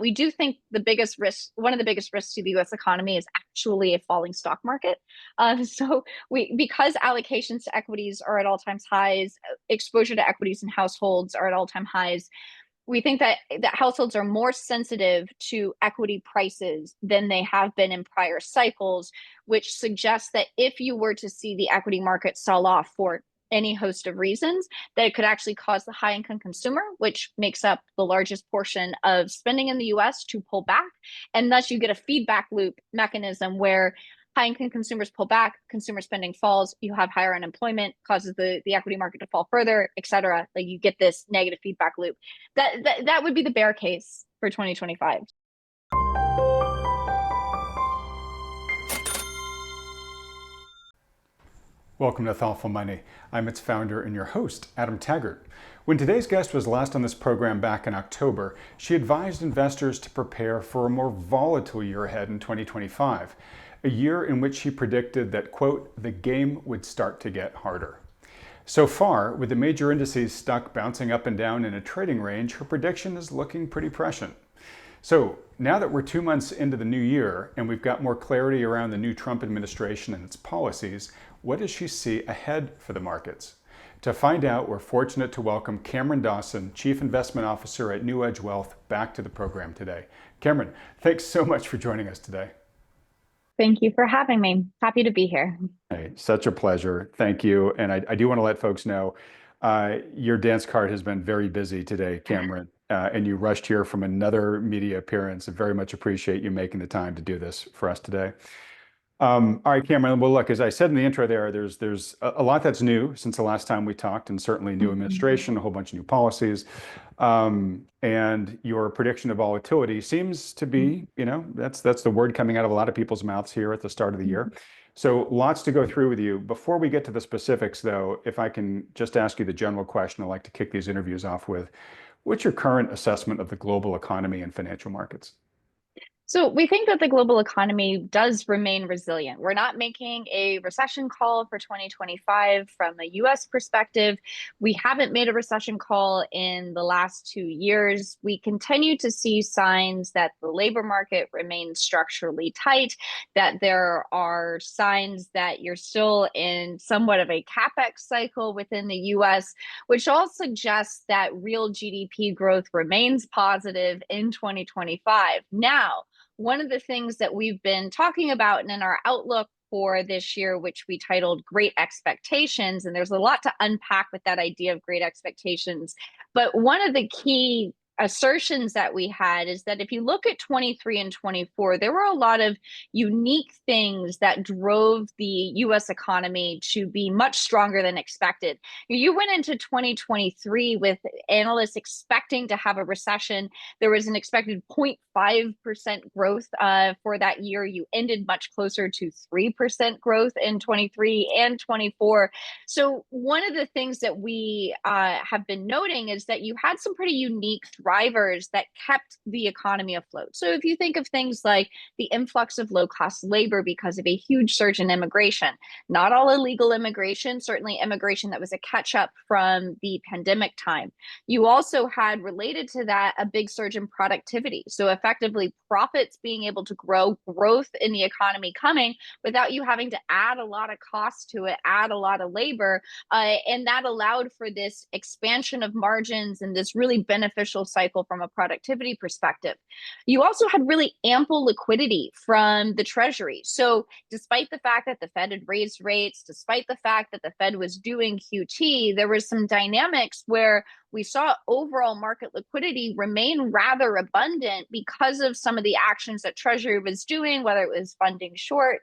we do think one of the biggest risks to the US economy is actually a falling stock market. Because allocations to equities are at all-time highs, exposure to equities in households are at all-time highs, we think that households are more sensitive to equity prices than they have been in prior cycles, which suggests that if you were to see the equity market sell off for any host of reasons, that it could actually cause the high income consumer, which makes up the largest portion of spending in the US, to pull back. And thus you get a feedback loop mechanism where high income consumers pull back, consumer spending falls, you have higher unemployment, causes the equity market to fall further, et cetera. Like you get this negative feedback loop. That would be the bear case for 2025. Welcome to Thoughtful Money. I'm its founder and your host, Adam Taggart. When today's guest was last on this program back in October, she advised investors to prepare for a more volatile year ahead in 2025, a year in which she predicted that, quote, the game would start to get harder. So far, with the major indices stuck bouncing up and down in a trading range, her prediction is looking pretty prescient. So now that we're 2 months into the new year and we've got more clarity around the new Trump administration and its policies, what does she see ahead for the markets? To find out, we're fortunate to welcome Cameron Dawson, Chief Investment Officer at NewEdge Wealth, back to the program today. Cameron, thanks so much for joining us today. Thank you for having me. Happy to be here. Hey, such a pleasure. Thank you. And I do want to let folks know your dance card has been very busy today, Cameron, and you rushed here from another media appearance. I very much appreciate you making the time to do this for us today. All right, Cameron. Well, look, as I said in the intro there's a lot that's new since the last time we talked, and certainly new administration, a whole bunch of new policies. And your prediction of volatility seems to be, that's the word coming out of a lot of people's mouths here at the start of the year. So lots to go through with you. Before we get to the specifics, though, if I can just ask you the general question I like to kick these interviews off with, what's your current assessment of the global economy and financial markets? So we think that the global economy does remain resilient. We're not making a recession call for 2025 from a US perspective. We haven't made a recession call in the last 2 years. We continue to see signs that the labor market remains structurally tight, that there are signs that you're still in somewhat of a capex cycle within the US, which all suggests that real GDP growth remains positive in 2025. Now, one of the things that we've been talking about and in our outlook for this year, which we titled Great Expectations, and there's a lot to unpack with that idea of great expectations. But one of the key assertions that we had is that if you look at 23 and 24, there were a lot of unique things that drove the US economy to be much stronger than expected. You went into 2023 with analysts expecting to have a recession. There was an expected 0.5% growth for that year. You ended much closer to 3% growth in 23 and 24. So one of the things that we have been noting is that you had some pretty unique drivers that kept the economy afloat. So if you think of things like the influx of low-cost labor because of a huge surge in immigration, not all illegal immigration, certainly immigration that was a catch-up from the pandemic time. You also had, related to that, a big surge in productivity. So effectively profits being able to grow, growth in the economy coming without you having to add a lot of cost to it, add a lot of labor. And that allowed for this expansion of margins and this really beneficial cycle from a productivity perspective. You also had really ample liquidity from the Treasury. So despite the fact that the Fed had raised rates, despite the fact that the Fed was doing QT, there was some dynamics where we saw overall market liquidity remain rather abundant because of some of the actions that Treasury was doing, whether it was funding short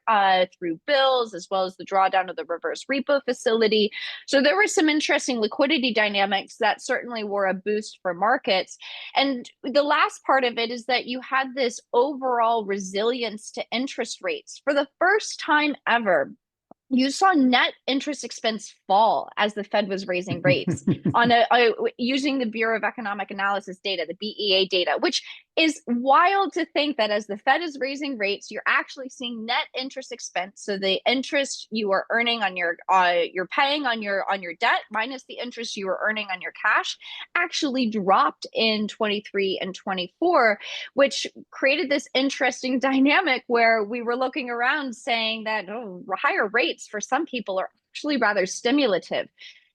through bills, as well as the drawdown of the reverse repo facility. So there were some interesting liquidity dynamics that certainly were a boost for markets. And the last part of it is that you had this overall resilience to interest rates. For the first time ever, you saw net interest expense fall as the Fed was raising rates on using the Bureau of Economic Analysis data, the BEA data, which is wild to think that as the Fed is raising rates, you're actually seeing net interest expense. So the interest you are earning on you're paying on your debt minus the interest you are earning on your cash actually dropped in 23 and 24, which created this interesting dynamic where we were looking around saying that higher rates for some people are actually rather stimulative.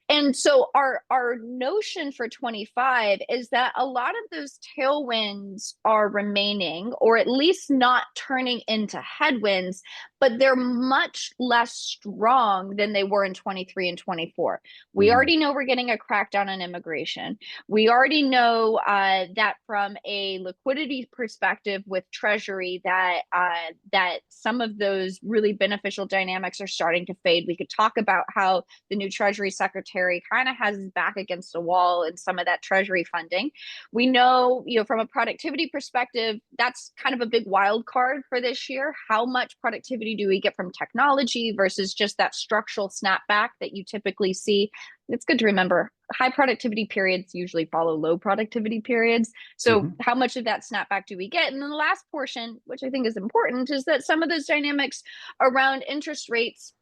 And so our notion for 25 is that a lot of those tailwinds are remaining, or at least not turning into headwinds, but they're much less strong than they were in 23 and 24. We already know we're getting a crackdown on immigration. We already know that from a liquidity perspective with Treasury, that some of those really beneficial dynamics are starting to fade. We could talk about how the new Treasury Secretary kind of has his back against a wall in some of that Treasury funding. We know, from a productivity perspective, that's kind of a big wild card for this year. How much productivity do we get from technology versus just that structural snapback that you typically see? It's good to remember high productivity periods usually follow low productivity periods. So how much of that snapback do we get? And then the last portion, which I think is important, is that some of those dynamics around interest rates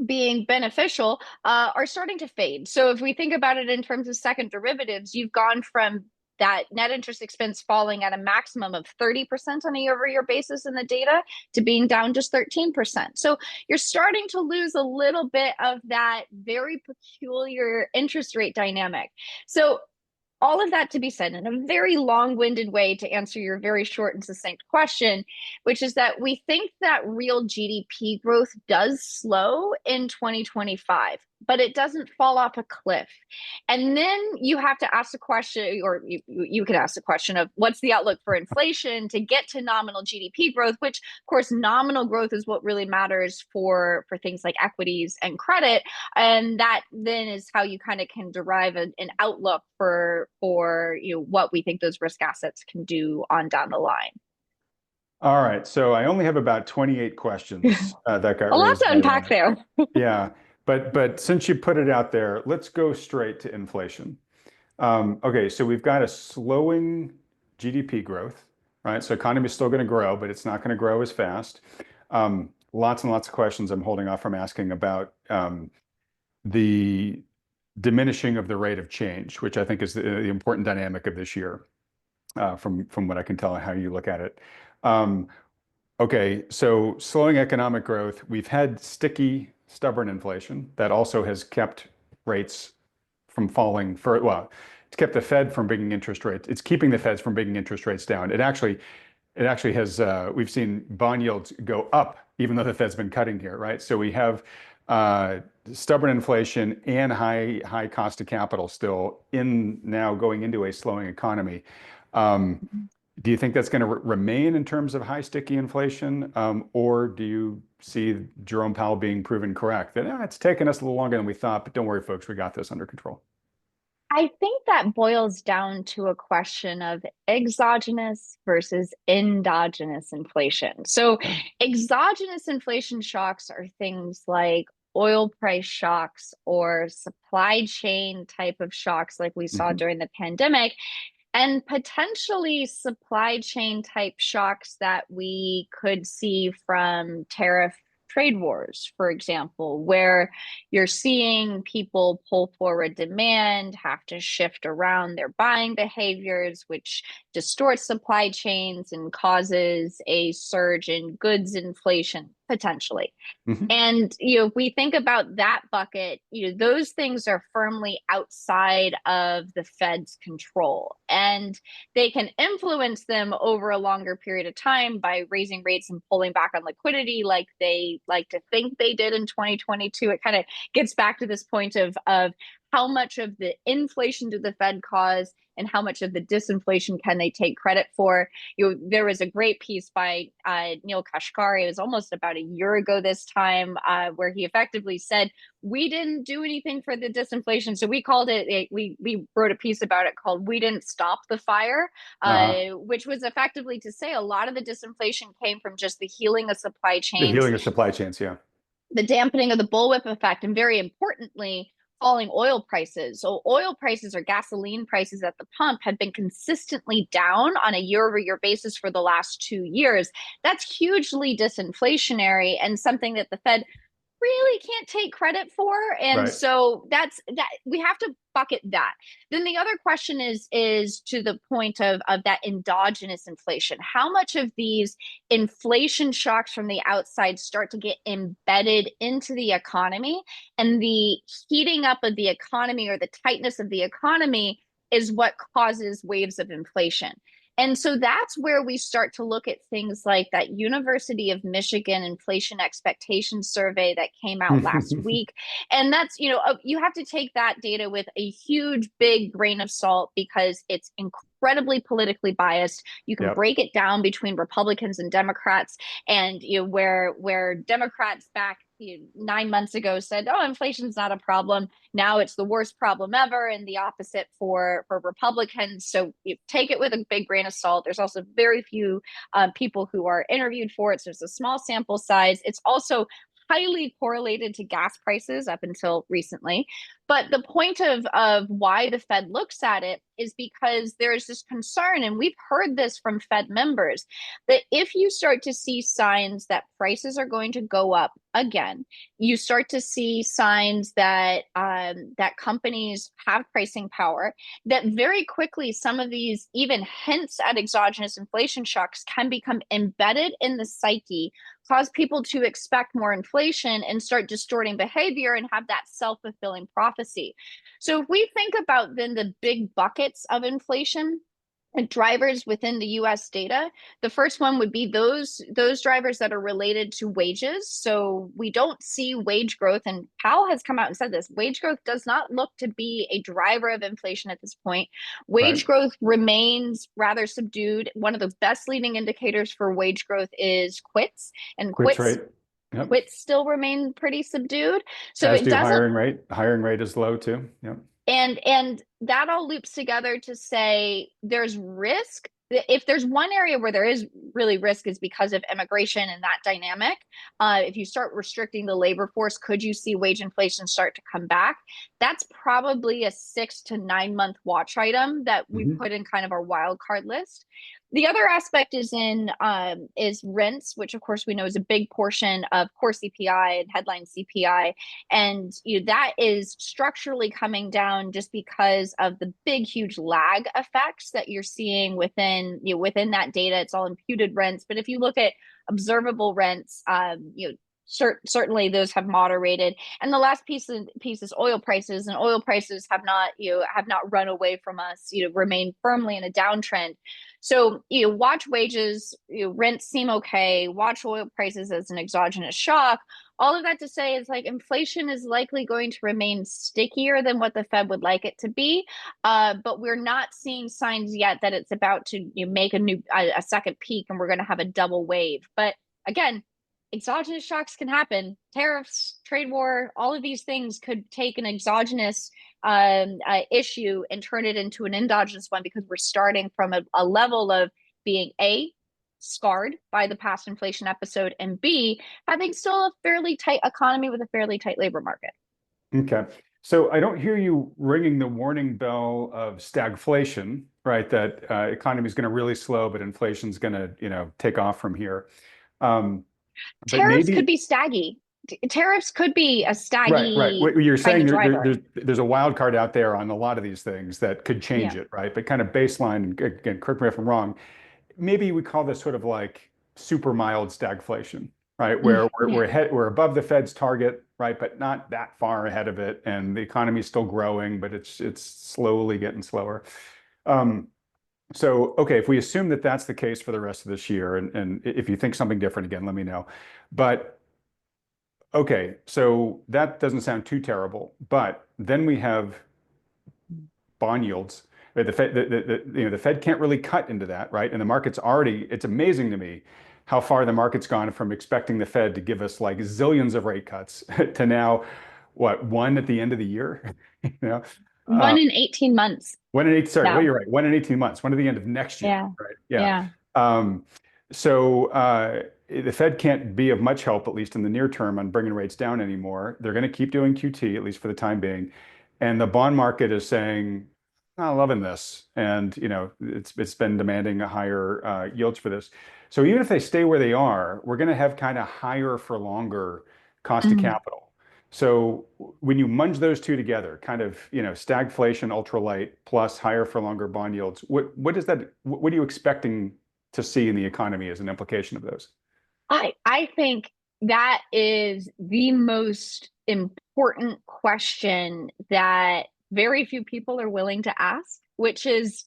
being beneficial are starting to fade. So if we think about it in terms of second derivatives, you've gone from that net interest expense falling at a maximum of 30% on a year-over-year basis in the data to being down just 13%. So you're starting to lose a little bit of that very peculiar interest rate dynamic. So all of that to be said in a very long-winded way to answer your very short and succinct question, which is that we think that real GDP growth does slow in 2025, but it doesn't fall off a cliff. And then you have to ask the question, or you could ask the question of what's the outlook for inflation to get to nominal GDP growth, which of course nominal growth is what really matters for things like equities and credit. And that then is how you kind of can derive an outlook for what we think those risk assets can do on down the line. All right, so I only have about 28 questions that got a lot raised to unpack there. Yeah, but since you put it out there, let's go straight to inflation. Okay, so we've got a slowing GDP growth, right? So economy is still going to grow, but it's not going to grow as fast. Lots and lots of questions I'm holding off from asking about the diminishing of the rate of change, which I think is the important dynamic of this year, from what I can tell how you look at it. Okay, so slowing economic growth, we've had sticky, stubborn inflation that also has kept rates from falling it's kept the Fed from bringing interest rates. It's keeping the Feds from bringing interest rates down. It actually has, we've seen bond yields go up, even though the Fed's been cutting here, right? So we have stubborn inflation and high cost of capital still now going into a slowing economy. Do you think that's going to remain in terms of high sticky inflation, or do you see Jerome Powell being proven correct that it's taken us a little longer than we thought, but don't worry, folks, we got this under control? I think that boils down to a question of exogenous versus endogenous inflation. So, exogenous inflation shocks are things like oil price shocks or supply chain type of shocks, like we saw during the pandemic, and potentially supply chain type shocks that we could see from tariff trade wars, for example, where you're seeing people pull forward demand, have to shift around their buying behaviors, which distorts supply chains and causes a surge in goods inflation, potentially. And, if we think about that bucket, those things are firmly outside of the Fed's control, and they can influence them over a longer period of time by raising rates and pulling back on liquidity like they like to think they did in 2022. It kind of gets back to this point of how much of the inflation did the Fed cause and how much of the disinflation can they take credit for? There was a great piece by Neil Kashkari. It was almost about a year ago this time, where he effectively said, we didn't do anything for the disinflation. So we called it, we wrote a piece about it called We Didn't Stop the Fire, which was effectively to say a lot of the disinflation came from just the healing of supply chains. The healing of supply chains, yeah. The dampening of the bullwhip effect, and very importantly, falling oil prices. So oil prices or gasoline prices at the pump have been consistently down on a year-over-year basis for the last 2 years. That's hugely disinflationary and something that the Fed really can't take credit for. And Right. so that we have to bucket that. Then the other question is to the point of that endogenous inflation. How much of these inflation shocks from the outside start to get embedded into the economy, and the heating up of the economy or the tightness of the economy is what causes waves of inflation. And so that's where we start to look at things like that University of Michigan inflation expectation survey that came out last week. And that's, you have to take that data with a huge, big grain of salt because it's incredibly politically biased. You can Yep. break it down between Republicans and Democrats, and where Democrats back 9 months ago said, "Oh, inflation's not a problem." Now it's the worst problem ever, and the opposite for Republicans. So you take it with a big grain of salt. There's also very few people who are interviewed for it, so it's a small sample size. It's also highly correlated to gas prices up until recently. But the point of why the Fed looks at it is because there is this concern, and we've heard this from Fed members, that if you start to see signs that prices are going to go up again, you start to see signs that that companies have pricing power, that very quickly some of these even hints at exogenous inflation shocks can become embedded in the psyche, cause people to expect more inflation and start distorting behavior and have that self-fulfilling prophecy. So if we think about then the big buckets of inflation and drivers within the US data, the first one would be those drivers that are related to wages. So we don't see wage growth, and Powell has come out and said this. Wage growth does not look to be a driver of inflation at this point. Right. Wage growth remains rather subdued. One of the best leading indicators for wage growth is quits, and Quits quits rate. Yep. quits still remain pretty subdued. So As it do doesn't, hiring rate. Hiring rate is low too. Yep. and that all loops together to say there's risk. If there's one area where there is really risk, is because of immigration and that dynamic. If you start restricting the labor force, could you see wage inflation start to come back? That's probably a 6 to 9 month watch item that we Mm-hmm. put in kind of our wild card list. The other aspect is rents, which of course we know is a big portion of core CPI and headline CPI, and that is structurally coming down just because of the big huge lag effects that you're seeing within that data. It's all imputed rents, but if you look at observable rents, certainly those have moderated. And the last piece is oil prices, and oil prices have not run away from us, remain firmly in a downtrend. So watch wages, rents seem okay, watch oil prices as an exogenous shock. All of that to say is, like, inflation is likely going to remain stickier than what the Fed would like it to be, but we're not seeing signs yet that it's about to make a second peak and we're going to have a double wave. But again, exogenous shocks can happen. Tariffs, trade war, all of these things could take an exogenous issue and turn it into an endogenous one, because we're starting from a level of being scarred by the past inflation episode, and B, having still a fairly tight economy with a fairly tight labor market. Okay. So I don't hear you ringing the warning bell of stagflation, right? That economy is going to really slow, but inflation's going to, take off from here. But Tariffs could maybe, be staggy. Tariffs could be a right. staggy What you're kind saying, of driver. there's a wild card out there on a lot of these things that could change Yeah. it, right? But kind of baseline, and again, correct me if I'm wrong, maybe we call this sort of like super mild stagflation, right? Where Yeah. we're above the Fed's target, right? But not that far ahead of it, and the economy is still growing, but it's slowly getting slower. Um, so, okay, if we assume that that's the case for the rest of this year, and if you think something different, again, let me know. But okay, so that doesn't sound too terrible. But then we have bond yields. Right? The Fed, the Fed can't really cut into that, right? And the market's already, it's amazing to me how far the market's gone from expecting the Fed to give us like zillions of rate cuts to now, what, one at the end of the year? you know, uh, One in 18 months one in eight, sorry, well, now. you're right, one in 18 months, one at the end of next year, Yeah. right? Yeah. Yeah. Um, so, the Fed can't be of much help, at least in the near term, on bringing rates down anymore. They're going to keep doing QT, at least for the time being. And the bond market is saying, "I'm not loving this." And, it's been demanding a higher yields for this. So even if they stay where they are, we're going to have kind of higher for longer cost of Mhm. capital. So when you munge those two together, kind of, stagflation, ultralight, plus higher for longer bond yields, what are you expecting to see in the economy as an implication of those? I think that is the most important question that very few people are willing to ask, which is,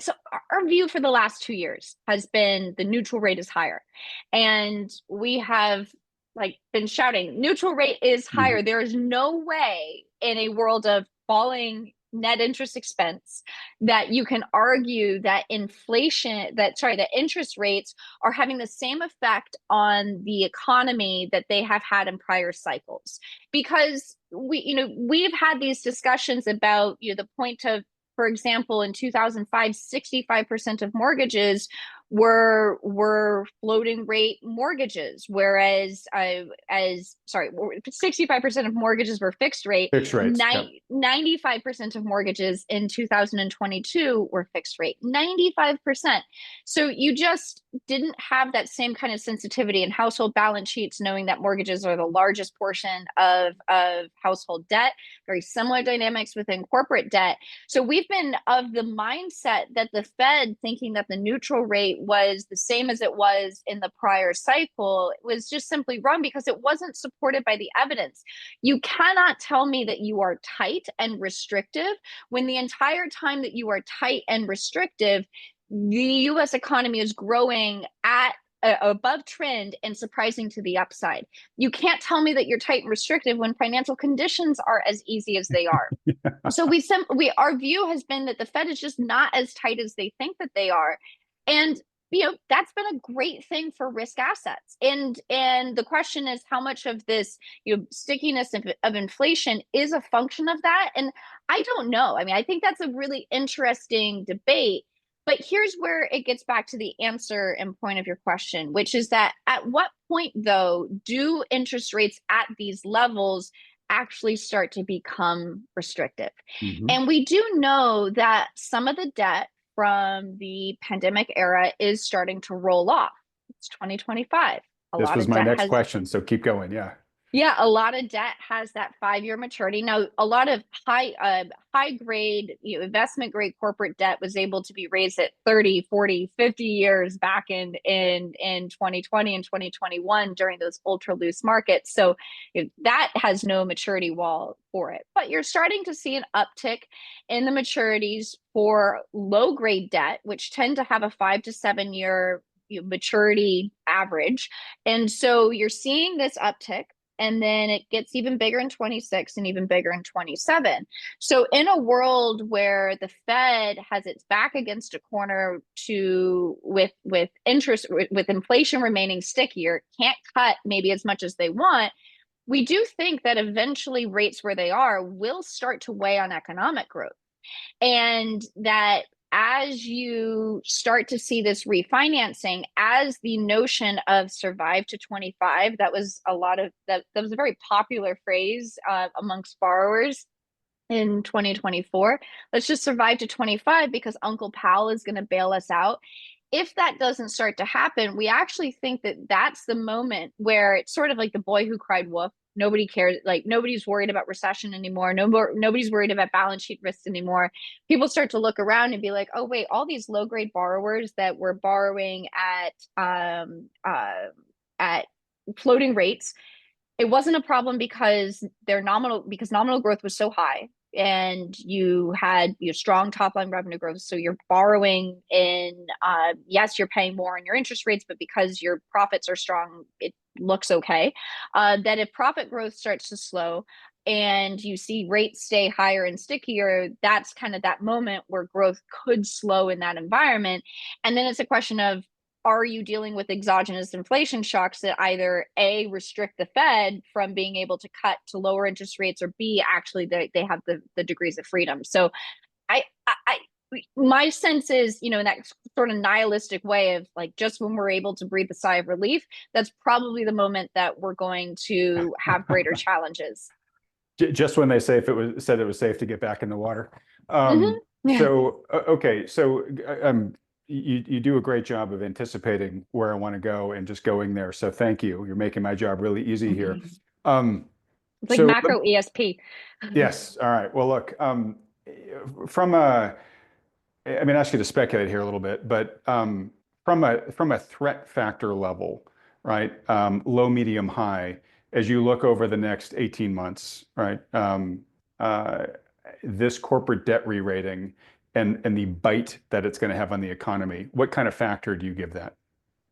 so our view for the last 2 years has been the neutral rate is higher. And we have like been shouting, neutral rate is Mhm. higher. There is no way in a world of falling net interest expense that you can argue that that interest rates are having the same effect on the economy that they have had in prior cycles. Because we've had these discussions about, the point of, for example, in 2005, 65% of mortgages were floating rate mortgages, whereas 65% of mortgages were fixed rate. Fixed rates. Yep. 95% of mortgages in 2022 were fixed rate. 95%. So you just didn't have that same kind of sensitivity in household balance sheets, knowing that mortgages are the largest portion of household debt. Very similar dynamics within corporate debt. So we've been of the mindset that the Fed, thinking that the neutral rate was the same as it was in the prior cycle, was just simply wrong because it wasn't supported by the evidence. You cannot tell me that you are tight and restrictive when the entire time that you are tight and restrictive, the US economy is growing at above trend and surprising to the upside. You can't tell me that you're tight and restrictive when financial conditions are as easy as they are. So our view has been that the Fed is just not as tight as they think that they are. And that's been a great thing for risk assets. And the question is how much of this, stickiness of inflation is a function of that. And I don't know. I mean, I think that's a really interesting debate. But here's where it gets back to the answer and point of your question, which is that at what point, though, do interest rates at these levels actually start to become restrictive? Mhm. And we do know that some of the debt from the pandemic era is starting to roll off. It's 2025. A This lot was of my debt next has question, so keep going. Yeah. Yeah, a lot of debt has that 5-year maturity. Now, a lot of high grade, investment grade corporate debt was able to be raised at 30, 40, 50 years back in 2020 and 2021 during those ultra loose markets. So that has no maturity wall for it. But you're starting to see an uptick in the maturities for low grade debt, which tend to have a 5 to 7 year maturity average. And so you're seeing this uptick, and then it gets even bigger in 26 and even bigger in 27. So in a world where the Fed has its back against a corner to with interest with inflation remaining stickier, can't cut maybe as much as they want, we do think that eventually rates where they are will start to weigh on economic growth. And that as you start to see this refinancing, as the notion of survive to 25, that was a lot of that was a very popular phrase amongst borrowers in 2024. Let's just survive to 25 because Uncle Pal is going to bail us out. If that doesn't start to happen, we actually think that that's the moment where it's sort of like the boy who cried wolf. Nobody cares. Like nobody's worried about recession anymore. Nobody's worried about balance sheet risks anymore. People start to look around and be like, "Oh wait, all these low grade borrowers that were borrowing at floating rates, it wasn't a problem because nominal growth was so high and you had your strong top line revenue growth, so you're borrowing in yes, you're paying more on your interest rates, but because your profits are strong, it looks okay. That if profit growth starts to slow and you see rates stay higher and stickier, that's kind of that moment where growth could slow in that environment. And then it's a question of, are you dealing with exogenous inflation shocks that either A, restrict the Fed from being able to cut to lower interest rates, or B, actually they have the degrees of freedom? So I My sense is, in that sort of nihilistic way of like, just when we're able to breathe a sigh of relief, that's probably the moment that we're going to have greater challenges. Just when they say if it was said it was safe to get back in the water. Yeah. Okay, so you do a great job of anticipating where I want to go and just going there. So thank you. You're making my job really easy here. It's Um, like so macro ESP. yes, all right. Well, look, from a I mean, I ask you to speculate here a little bit, but from a threat factor level, right? Low, medium, high, as you look over the next 18 months, right? Uh, this corporate debt re-rating and the bite that it's going to have on the economy, what kind of factor do you give that?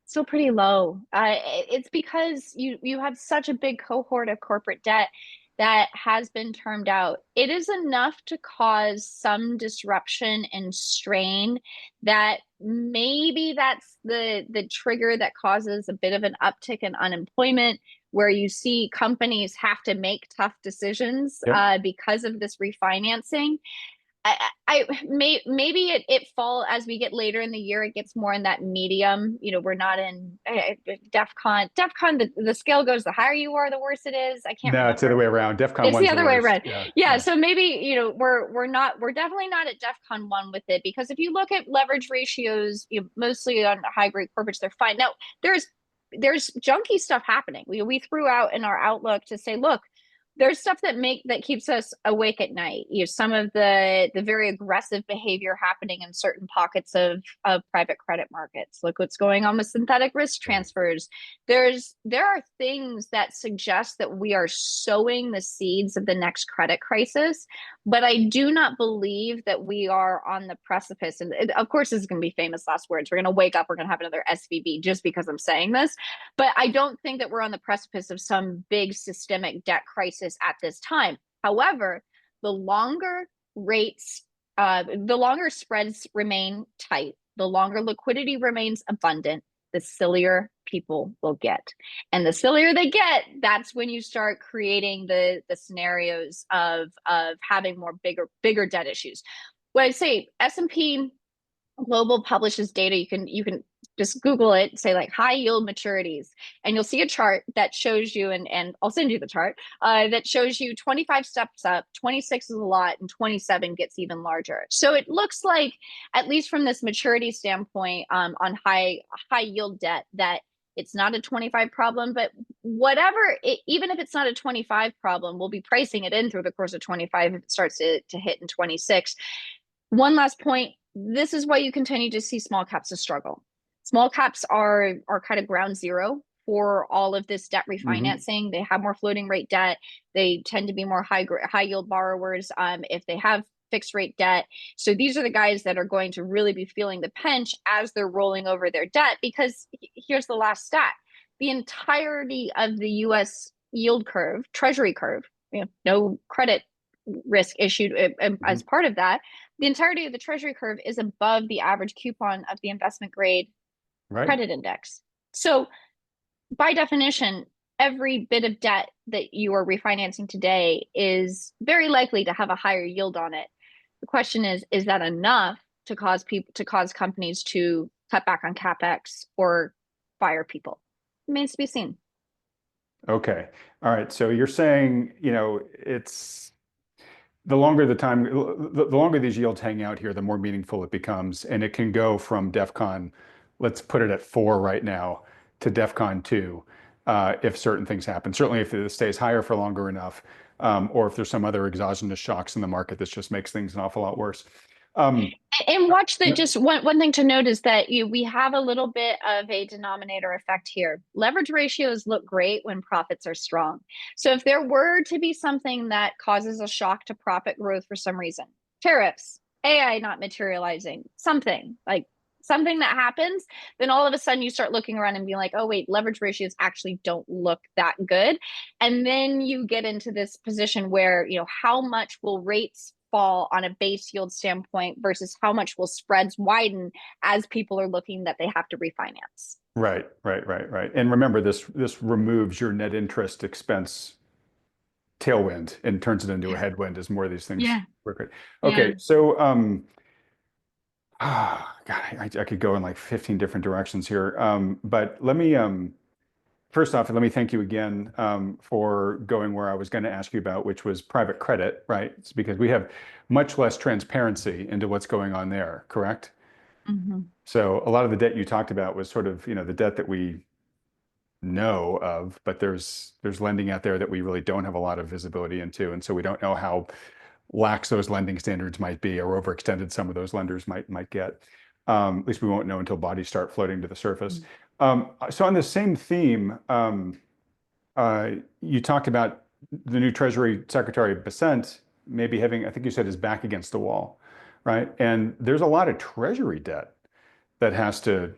Still pretty low. It's because you have such a big cohort of corporate debt that has been termed out. It is enough to cause some disruption and strain that maybe that's the trigger that causes a bit of an uptick in unemployment, where you see companies have to make tough decisions Yep. because of this refinancing. Maybe it fall as we get later in the year, it gets more in that medium. We're not in DEFCON. DEFCON, the scale goes, the higher you are, the worse it is. I can't No, it's the other remember. way around. DEFCON It's the one's the other way worst. around. Yeah, Yeah, yeah. so maybe, we're definitely not at DEFCON one with it, because if you look at leverage ratios, mostly on high grade corporates, they're fine. Now, there's junky stuff happening. We threw out in our outlook to say, look, there's stuff that keeps us awake at night. Some of the very aggressive behavior happening in certain pockets of private credit markets. Look what's going on with synthetic risk transfers. There are things that suggest that we are sowing the seeds of the next credit crisis, but I do not believe that we are on the precipice. And of course, this is going to be famous last words. We're going to wake up. We're going to have another SVB just because I'm saying this. But I don't think that we're on the precipice of some big systemic debt crisis at this time. However, the longer the longer spreads remain tight, the longer liquidity remains abundant, the sillier people will get. And the sillier they get, that's when you start creating the scenarios of having more bigger debt issues. When I say S&P Global publishes data, you can just Google it, say like high yield maturities, and you'll see a chart that shows you, and I'll send you the chart, that shows you 25 steps up, 26 is a lot, and 27 gets even larger. So it looks like, at least from this maturity standpoint, on high yield debt, that it's not a 25 problem, but even if it's not a 25 problem, we'll be pricing it in through the course of 25 if it starts to hit in 26. One last point. This is why you continue to see small caps to struggle. Small caps are kind of ground zero for all of this debt Hmm. refinancing. They have more floating rate debt. They tend to be more high yield borrowers if they have fixed rate debt. So these are the guys that are going to really be feeling the pinch as they're rolling over their debt. Because here's the last stat: the entirety of the U.S. yield curve, Treasury curve, no credit risk issued Hmm. as part of that, the entirety of the Treasury curve is above the average coupon of the investment grade Right. credit index. So, by definition, every bit of debt that you are refinancing today is very likely to have a higher yield on it. The question is that enough to cause companies to cut back on capex or fire people? It remains to be seen. Okay. All right. So you're saying, it's the longer these yields hang out here, the more meaningful it becomes. And it can go from DEFCON, let's put it at 4 right now, to DEFCON 2, if certain things happen. Certainly if it stays higher for longer enough, or if there's some other exogenous shocks in the market that just makes things an awful lot worse. Um, And watch the yep. just one thing to note is that we have a little bit of a denominator effect here. Leverage ratios look great when profits are strong. So if there were to be something that causes a shock to profit growth for some reason, tariffs, AI not materializing, something that happens, then all of a sudden you start looking around and being like, oh wait, leverage ratios actually don't look that good. And then you get into this position where, how much will rates fall on a base yield standpoint versus how much will spreads widen as people are looking that they have to refinance. Right, right, right, right. And remember, this removes your net interest expense tailwind and turns it into a headwind as more of these things Yeah, work. yeah. Okay, so God, I could go in like 15 different directions here. But let me, first off, let me thank you again for going where I was going to ask you about, which was private credit, right? It's because we have much less transparency into what's going on there, correct? Mhm. So a lot of the debt you talked about was sort of, the debt that we know of, but there's lending out there that we really don't have a lot of visibility into. And so we don't know how lax those lending standards might be or overextended some of those lenders might get. At least we won't know until bodies start floating to the surface. So on the same theme, uh, you talked about the new Treasury Secretary Besant maybe having, I think you said, his back against the wall, right? And there's a lot of Treasury debt that has to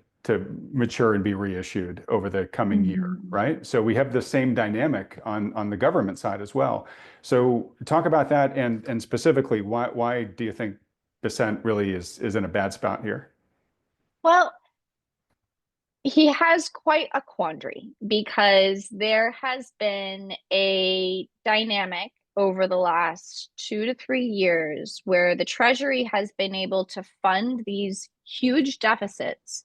mature and be reissued over the coming year, Mhm. right? So we have the same dynamic on the government side as well. So talk about that, and specifically, why do you think Besant really is in a bad spot here? Well, he has quite a quandary because there has been a dynamic over the last 2 to 3 years where the Treasury has been able to fund these huge deficits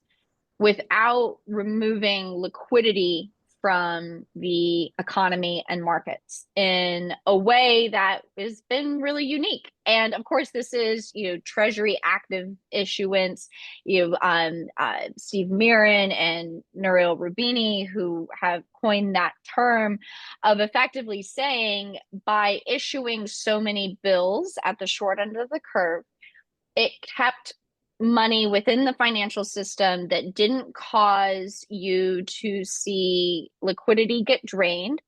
without removing liquidity from the economy and markets in a way that has been really unique. And of course, this is, Treasury active issuance. Steve Mirren and Nouriel Roubini, who have coined that term of effectively saying by issuing so many bills at the short end of the curve, it kept money within the financial system that didn't cause you to see liquidity get drained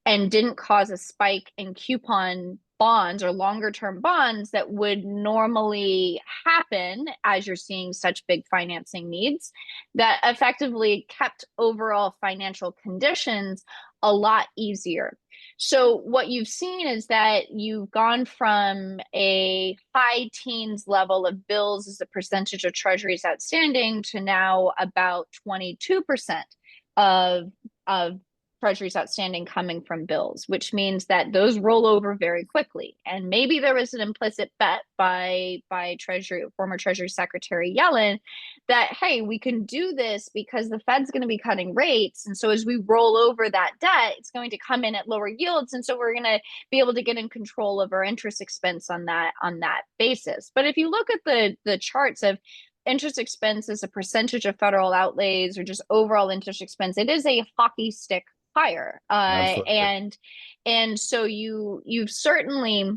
and didn't cause a spike in coupon bonds or longer term bonds that would normally happen as you're seeing such big financing needs, that effectively kept overall financial conditions a lot easier. So what you've seen is that you've gone from a high teens level of bills as a percentage of treasuries outstanding to now about 22% of of treasuries outstanding coming from bills, which means that those roll over very quickly. And maybe there was an implicit bet by Treasury former Treasury Secretary Yellen that, hey, we can do this because the Fed's going to be cutting rates, and so as we roll over that debt, it's going to come in at lower yields, and so we're going to be able to get in control of our interest expense on that basis. But if you look at the charts of interest expense as a percentage of federal outlays or just overall interest expense, it is a hockey stick higher. Absolutely. And so you've certainly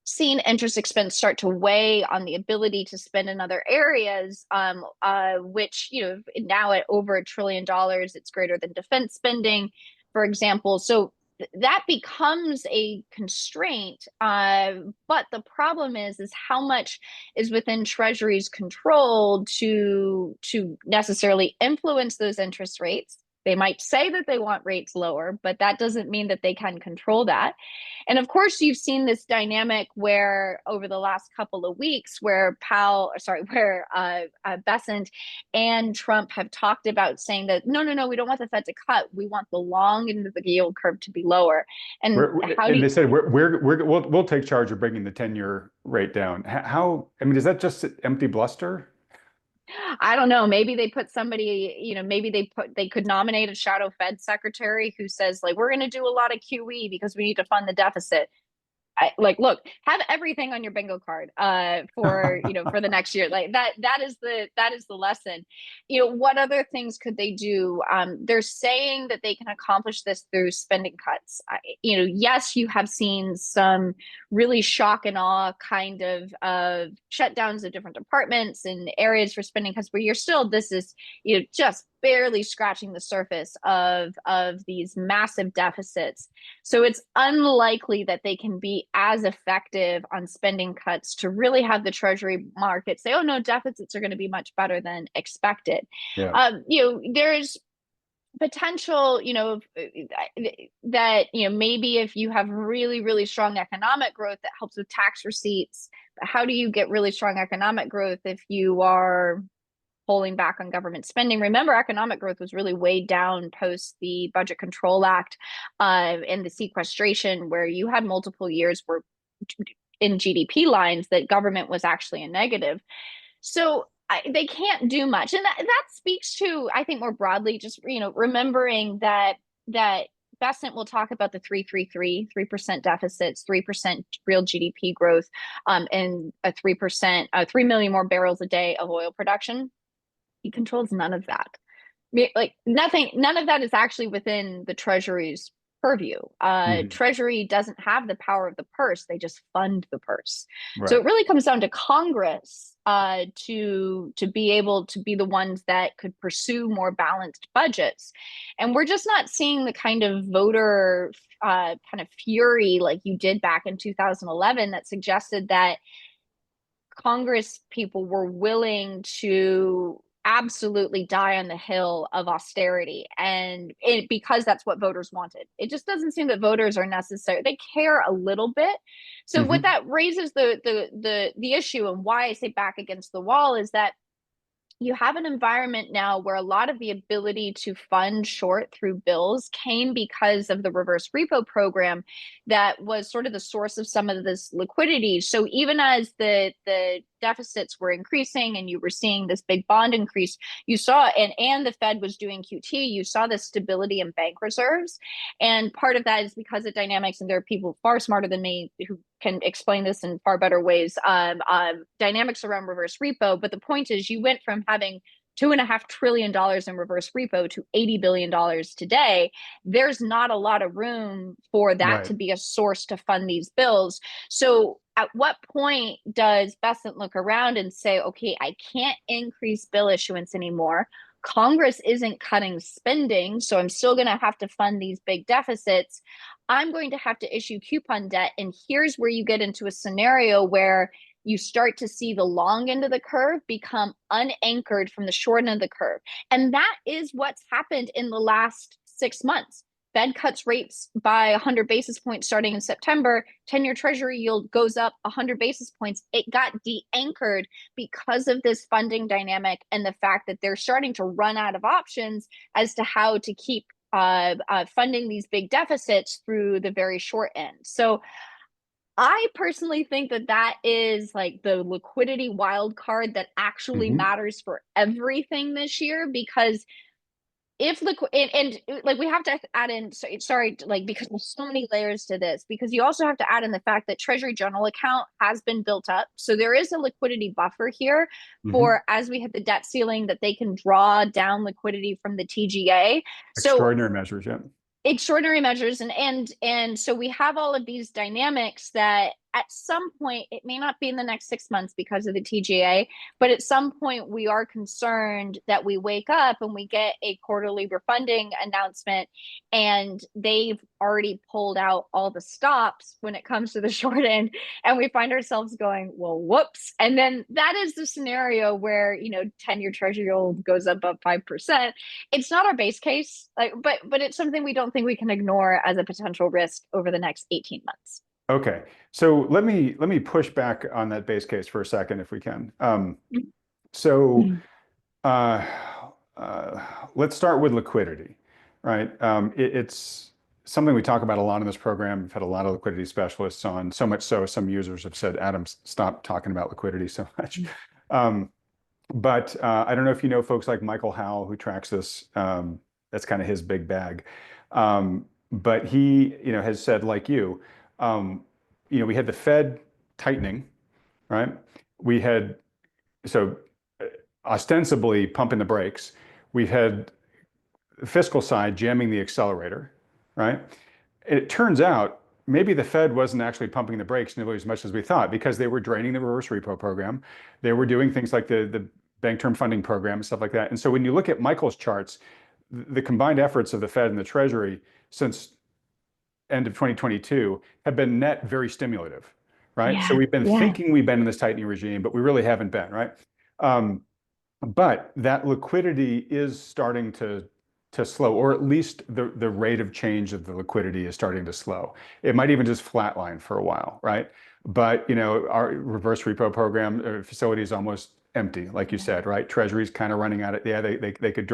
seen interest expense start to weigh on the ability to spend in other areas, which, now at over $1 trillion, it's greater than defense spending, for example. So that becomes a constraint. But the problem is how much is within Treasury's control to necessarily influence those interest rates. They might say that they want rates lower, but that doesn't mean that they can control that. And of course, you've seen this dynamic where over the last couple of weeks, where Besant and Trump have talked about saying that no, no, no, we don't want the Fed to cut. We want the long end of the yield curve to be lower. And how do And you, they said we'll take charge of bringing the 10-year rate down. How, I mean, is that just empty bluster? I don't know. Maybe they put somebody, maybe they could nominate a shadow Fed secretary who says, like, we're going to do a lot of QE because we need to fund the deficit. Look, have everything on your bingo card for the next year. Like that is the lesson. What other things could they do? They're saying that they can accomplish this through spending cuts. Yes, you have seen some really shock and awe kind of shutdowns of different departments and areas for spending cuts, but this is just barely scratching the surface of these massive deficits. So it's unlikely that they can be as effective on spending cuts to really have the Treasury market say, oh no, deficits are going to be much better than expected. Yeah. There's potential, that, maybe if you have really, really strong economic growth that helps with tax receipts. How do you get really strong economic growth if you are pulling back on government spending? Remember, economic growth was really weighed down post the Budget Control Act and the sequestration, where you had multiple years where in GDP lines that government was actually a negative. So they can't do much. And that speaks to, I think, more broadly, just, remembering that Besant will talk about the 3% deficits, 3% real GDP growth, and a 3%, 3 million more barrels a day of oil production. He controls none of that. Like nothing, none of that is actually within the Treasury's purview. Mhm. Treasury doesn't have the power of the purse; they just fund the purse. So Right. it really comes down to Congress to be able to be the ones that could pursue more balanced budgets, and we're just not seeing the kind of voter kind of fury like you did back in 2011 that suggested that Congress people were willing to absolutely die on the hill of austerity, and because that's what voters wanted. It just doesn't seem that voters are necessary. They care a little bit. So what Hmm. that raises the issue, and why I say back against the wall, is that you have an environment now where a lot of the ability to fund short through bills came because of the reverse repo program that was sort of the source of some of this liquidity. So even as the deficits were increasing and you were seeing this big bond increase, you saw, and the Fed was doing QT, you saw this stability in bank reserves. And part of that is because of dynamics, and there are people far smarter than me who can explain this in far better ways, dynamics around reverse repo. But the point is, you went from having $2.5 trillion in reverse repo to $80 billion today. There's not a lot of room for that Right. to be a source to fund these bills. So at what point does Besant look around and say, okay, I can't increase bill issuance anymore? Congress isn't cutting spending, so I'm still going to have to fund these big deficits. I'm going to have to issue coupon debt. And here's where you get into a scenario where you start to see the long end of the curve become unanchored from the short end of the curve. And that is what's happened in the last 6 months. Fed cuts rates by 100 basis points starting in September. 10-year Treasury yield goes up 100 basis points. It got de-anchored because of this funding dynamic and the fact that they're starting to run out of options as to how to keep funding these big deficits through the very short end. So I personally think that that is like the liquidity wild card that actually Hmm. matters for everything this year, because if liquid like we have to add in, sorry, like, because there's so many layers to this, because you also have to add in the fact that Treasury general account has been built up, so there is a liquidity buffer here Hmm. for, as we hit the debt ceiling, that they can draw down liquidity from the TGA. So Extraordinary measures. Yeah. extraordinary measures, and so we have all of these dynamics that at some point, it may not be in the next 6 months because of the TGA, but at some point we are concerned that we wake up and we get a quarterly refunding announcement and they've already pulled out all the stops when it comes to the short end, and we find ourselves going, well, whoops. And then that is the scenario where 10-year Treasury yield goes up 5%. It's not our base case, like, but it's something we don't think we can ignore as a potential risk over the next 18 months. Okay. So let me push back on that base case for a second, if we can. So uh, let's start with liquidity, right? It's something we talk about a lot in this program. We've had a lot of liquidity specialists on, so much so some users have said, Adam, stop talking about liquidity so much. Um, but I don't know if you know folks like Michael Howell, who tracks this. That's kind of his big bag. But he, has said, like you, um, we had the Fed tightening, right? We had so ostensibly pumping the brakes. We had the fiscal side jamming the accelerator, right? It turns out maybe the Fed wasn't actually pumping the brakes nearly as much as we thought, because they were draining the reverse repo program. They were doing things like the bank term funding program and stuff like that. And so when you look at Michael's charts, the combined efforts of the Fed and the Treasury since end of 2022 have been net very stimulative, right? So Yeah, we've been yeah. thinking we've been in this tightening regime, but we really haven't been, right? Um, but that liquidity is starting to slow, or at least the rate of change of the liquidity is starting to slow. It might even just flatline for a while, right? But our reverse repo program facility is almost empty, like you Yeah. said, right? Treasury's kind of running out of, yeah, they could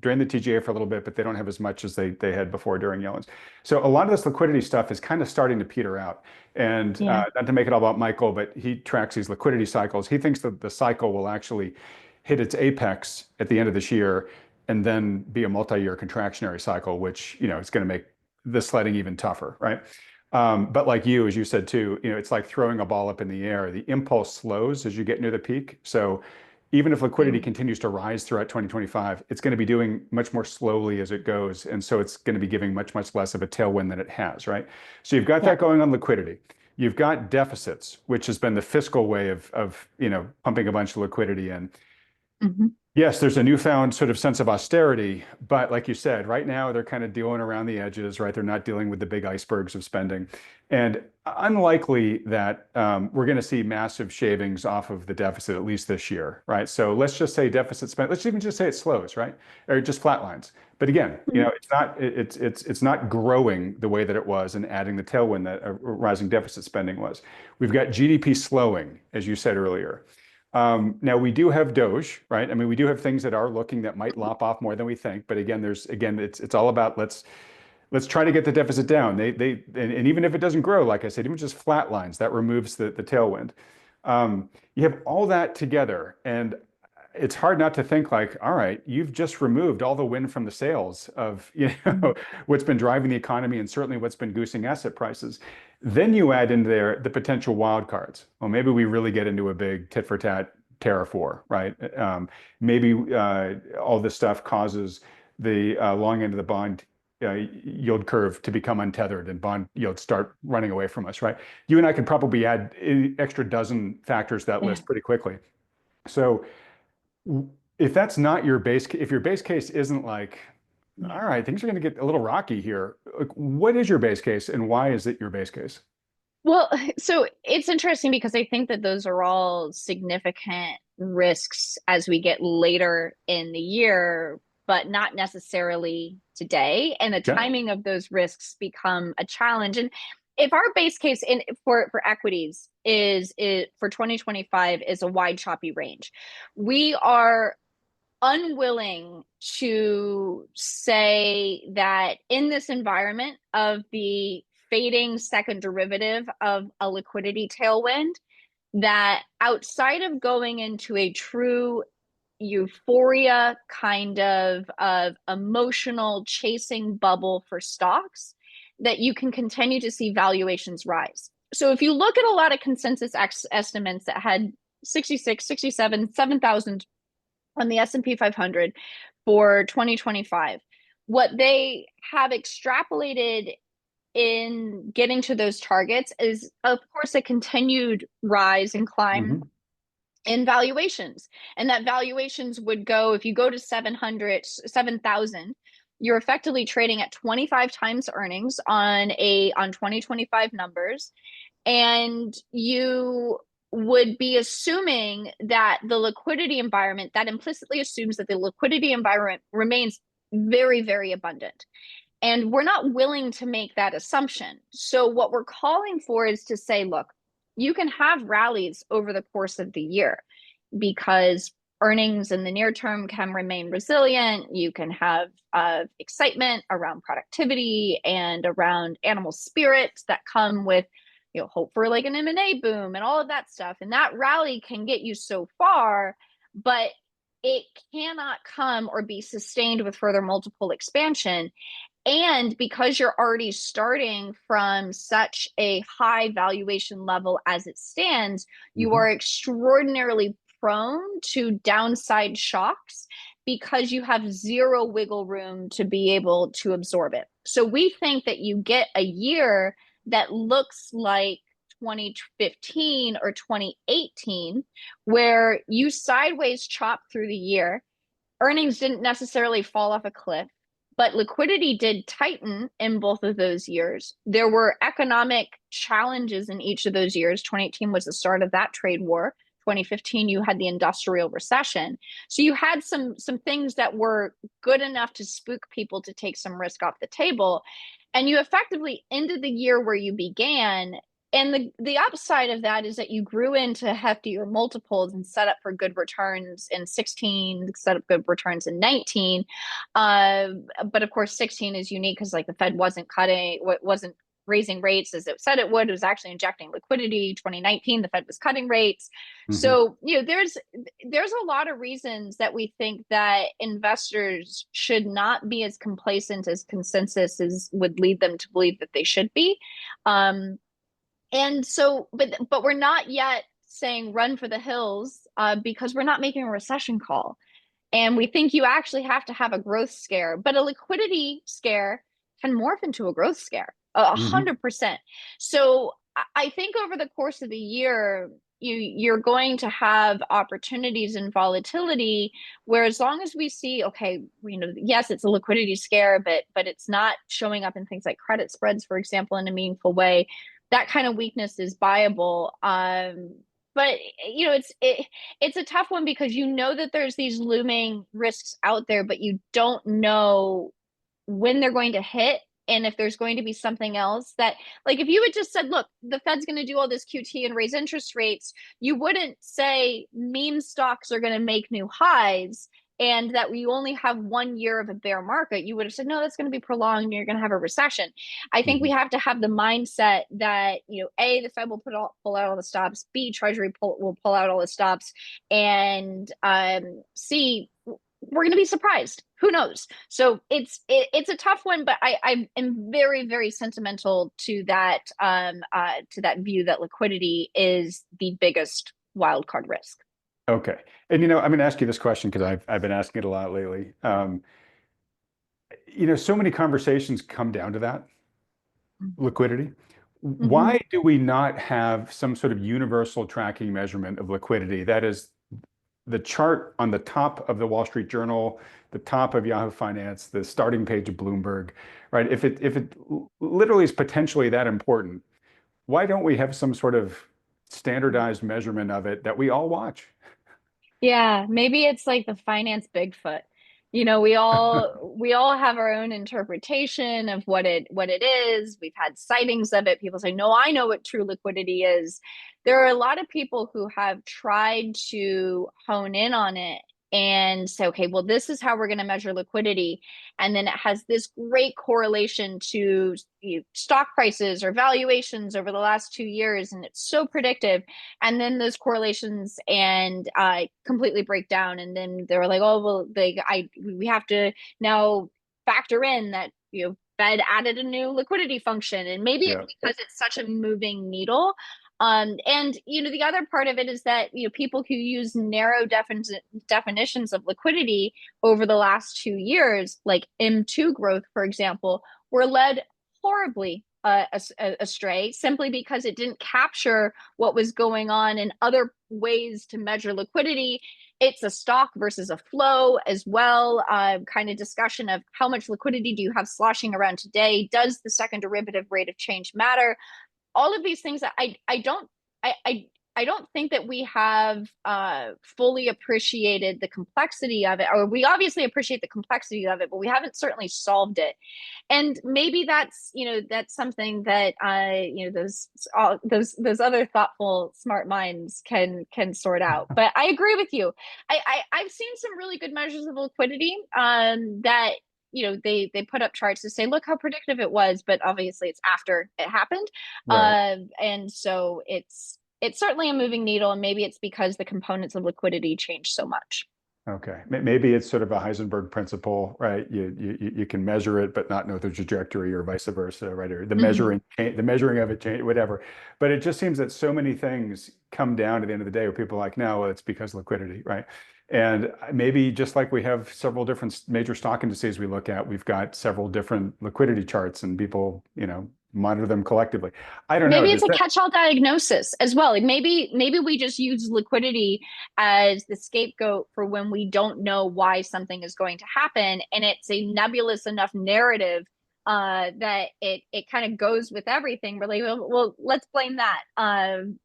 drained the TGA for a little bit, but they don't have as much as they had before during Yellen's. So a lot of this liquidity stuff is kind of starting to peter out. And Yeah. not to make it all about Michael, but he tracks these liquidity cycles. He thinks that the cycle will actually hit its apex at the end of this year and then be a multi-year contractionary cycle, which, is going to make the sledding even tougher, right? But like you, as you said too, it's like throwing a ball up in the air. The impulse slows as you get near the peak. So even if liquidity continues to rise throughout 2025, it's going to be doing much more slowly as it goes. And so it's going to be giving much, much less of a tailwind than it has, right? So you've got that going on liquidity. You've got deficits, which has been the fiscal way of pumping a bunch of liquidity in. Mm-hmm. Yes, there's a newfound sort of sense of austerity, but like you said, right now they're kind of dealing around the edges, right? They're not dealing with the big icebergs of spending. And unlikely that we're going to see massive shavings off of the deficit, at least this year, right? So let's just say deficit spend, let's even just say it slows, right? Or just flatlines. But again, it's not growing the way that it was and adding the tailwind that rising deficit spending was. We've got GDP slowing, as you said earlier. Now we do have Doge, right? I mean, we do have things that are looking that might lop off more than we think. But again, it's all about let's try to get the deficit down. And even if it doesn't grow, like I said, even just flat lines, that removes the tailwind. You have all that together, and it's hard not to think like, all right, you've just removed all the wind from the sails of what's been driving the economy and certainly what's been goosing asset prices. Then you add in there the potential wild cards. Well, maybe we really get into a big tit for tat tariff war, right? Maybe all this stuff causes the long end of the bond yield curve to become untethered and bond yields start running away from us, right? You and I could probably add an extra dozen factors to that list pretty quickly. So if that's not your base, if your base case isn't like, all right, things are going to get a little rocky here. Like, what is your base case and why is it your base case? Well, so it's interesting because I think that those are all significant risks as we get later in the year, but not necessarily today. And the Yeah. timing of those risks become a challenge. And if our base case for equities is for 2025 is a wide choppy range, we are unwilling to say that in this environment of the fading second derivative of a liquidity tailwind, that outside of going into a true euphoria kind of emotional chasing bubble for stocks, that you can continue to see valuations rise. So if you look at a lot of consensus estimates that had 66, 67, 7,000 on the S&P 500 for 2025, what they have extrapolated in getting to those targets is, of course, a continued rise and climb in valuations. And that valuations would go, if you go to 7,000, you're effectively trading at 25 times earnings on 2025 numbers. And you would be assuming that the liquidity environment, that implicitly assumes that the liquidity environment remains very, very abundant. And we're not willing to make that assumption. So what we're calling for is to say, look, you can have rallies over the course of the year because earnings in the near term can remain resilient. You can have excitement around productivity and around animal spirits that come with hope for like an M&A boom and all of that stuff. And that rally can get you so far, but it cannot come or be sustained with further multiple expansion. And because you're already starting from such a high valuation level as it stands, you are extraordinarily prone to downside shocks because you have zero wiggle room to be able to absorb it. So we think that you get a year that looks like 2015 or 2018, where you sideways chop through the year. Earnings didn't necessarily fall off a cliff, but liquidity did tighten in both of those years. There were economic challenges in each of those years. 2018 was the start of that trade war. 2015, you had the industrial recession. So you had some things that were good enough to spook people to take some risk off the table. And you effectively ended the year where you began And the upside of that is that you grew into heftier multiples and set up for good returns in 16, set up good returns in 19. Uh, but of course, 16 is unique because like the Fed wasn't raising rates as it said it would. It was actually injecting liquidity. 2019, the Fed was cutting rates. Hmm. So, there's a lot of reasons that we think that investors should not be as complacent as consensus is would lead them to believe that they should be. Um, and so, but we're not yet saying run for the hills because we're not making a recession call. And we think you actually have to have a growth scare, but a liquidity scare can morph into a growth scare, a Hmm. 100%. So I think over the course of the year, you're going to have opportunities and volatility where as long as we see, okay, yes, it's a liquidity scare, but it's not showing up in things like credit spreads, for example, in a meaningful way. That kind of weakness is viable. But it's a tough one because you know that there's these looming risks out there, but you don't know when they're going to hit and if there's going to be something else that, like, if you had just said, look, the Fed's going to do all this QT and raise interest rates, you wouldn't say meme stocks are going to make new highs and that we only have 1 year of a bear market. You would have said, no, that's going to be prolonged and you're going to have a recession. I think we Hmm. have to have the mindset that, A, the Fed will pull out all the stops, B, Treasury will pull out all the stops, and C, we're going to be surprised. Who knows? So it's a tough one, but I am very, very sentimental to that view that liquidity is the biggest wild card risk. Okay. And I'm going to ask you this question because I've been asking it a lot lately. So many conversations come down to that liquidity. Mm-hmm. Why do we not have some sort of universal tracking measurement of liquidity? That is the chart on the top of the Wall Street Journal, the top of Yahoo Finance, the starting page of Bloomberg, right? If it literally is potentially that important, why don't we have some sort of standardized measurement of it that we all watch? Yeah, maybe it's like the finance Bigfoot. We all have our own interpretation of what it is. We've had sightings of it. People say, "No, I know what true liquidity is." There are a lot of people who have tried to hone in on it and say, "Okay, well, this is how we're going to measure liquidity." And then it has this great correlation to stock prices or valuations over the last 2 years, and it's so predictive. And then those correlations and completely break down, and then they were like, oh well, we have to now factor in that Fed added a new liquidity function, and maybe it's Yeah. because it's such a moving needle. And the other part of it is that people who use narrow definitions of liquidity over the last 2 years, like M2 growth, for example, were led horribly astray simply because it didn't capture what was going on in other ways to measure liquidity. It's a stock versus a flow as well, kind of discussion of how much liquidity do you have sloshing around today? Does the second derivative rate of change matter? All of these things that I don't think that we have fully appreciated the complexity of it, or we obviously appreciate the complexity of it, but we haven't certainly solved it. And maybe that's something that those other thoughtful, smart minds can sort out. But I agree with you. I've seen some really good measures of liquidity that they put up charts to say, look how predictive it was, but obviously it's after it happened. Right. And so it's certainly a moving needle, and maybe it's because the components of liquidity change so much. Okay. Maybe it's sort of a Heisenberg principle, right? You can measure it, but not know the trajectory, or vice versa, right? Or Mhm. the measuring of it change, whatever. But it just seems that so many things come down to the end of the day where people are like, no, well, it's because liquidity, right? And maybe just like we have several different major stock indices we look at, we've got several different liquidity charts, and people, monitor them collectively. I don't know. Maybe Does it's a that? catch-all diagnosis as well. Like maybe we just use liquidity as the scapegoat for when we don't know why something is going to happen, and it's a nebulous enough narrative that it kind of goes with everything. We're like, well, let's blame that. Who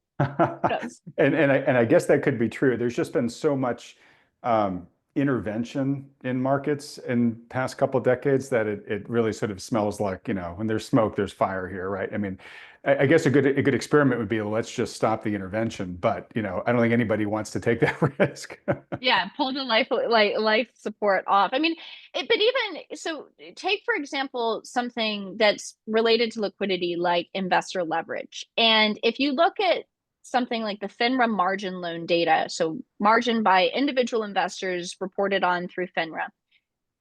knows? And I guess that could be true. There's just been so much intervention in markets in past couple of decades that it really sort of smells like, when there's smoke, there's fire here, right? I mean, I guess a good experiment would be, well, let's just stop the intervention. But, I don't think anybody wants to take that risk. Yeah, pull the life support off. I mean, but even so, take for example something that's related to liquidity, like investor leverage. And if you look at something like the FINRA margin loan data, so margin by individual investors reported on through FINRA,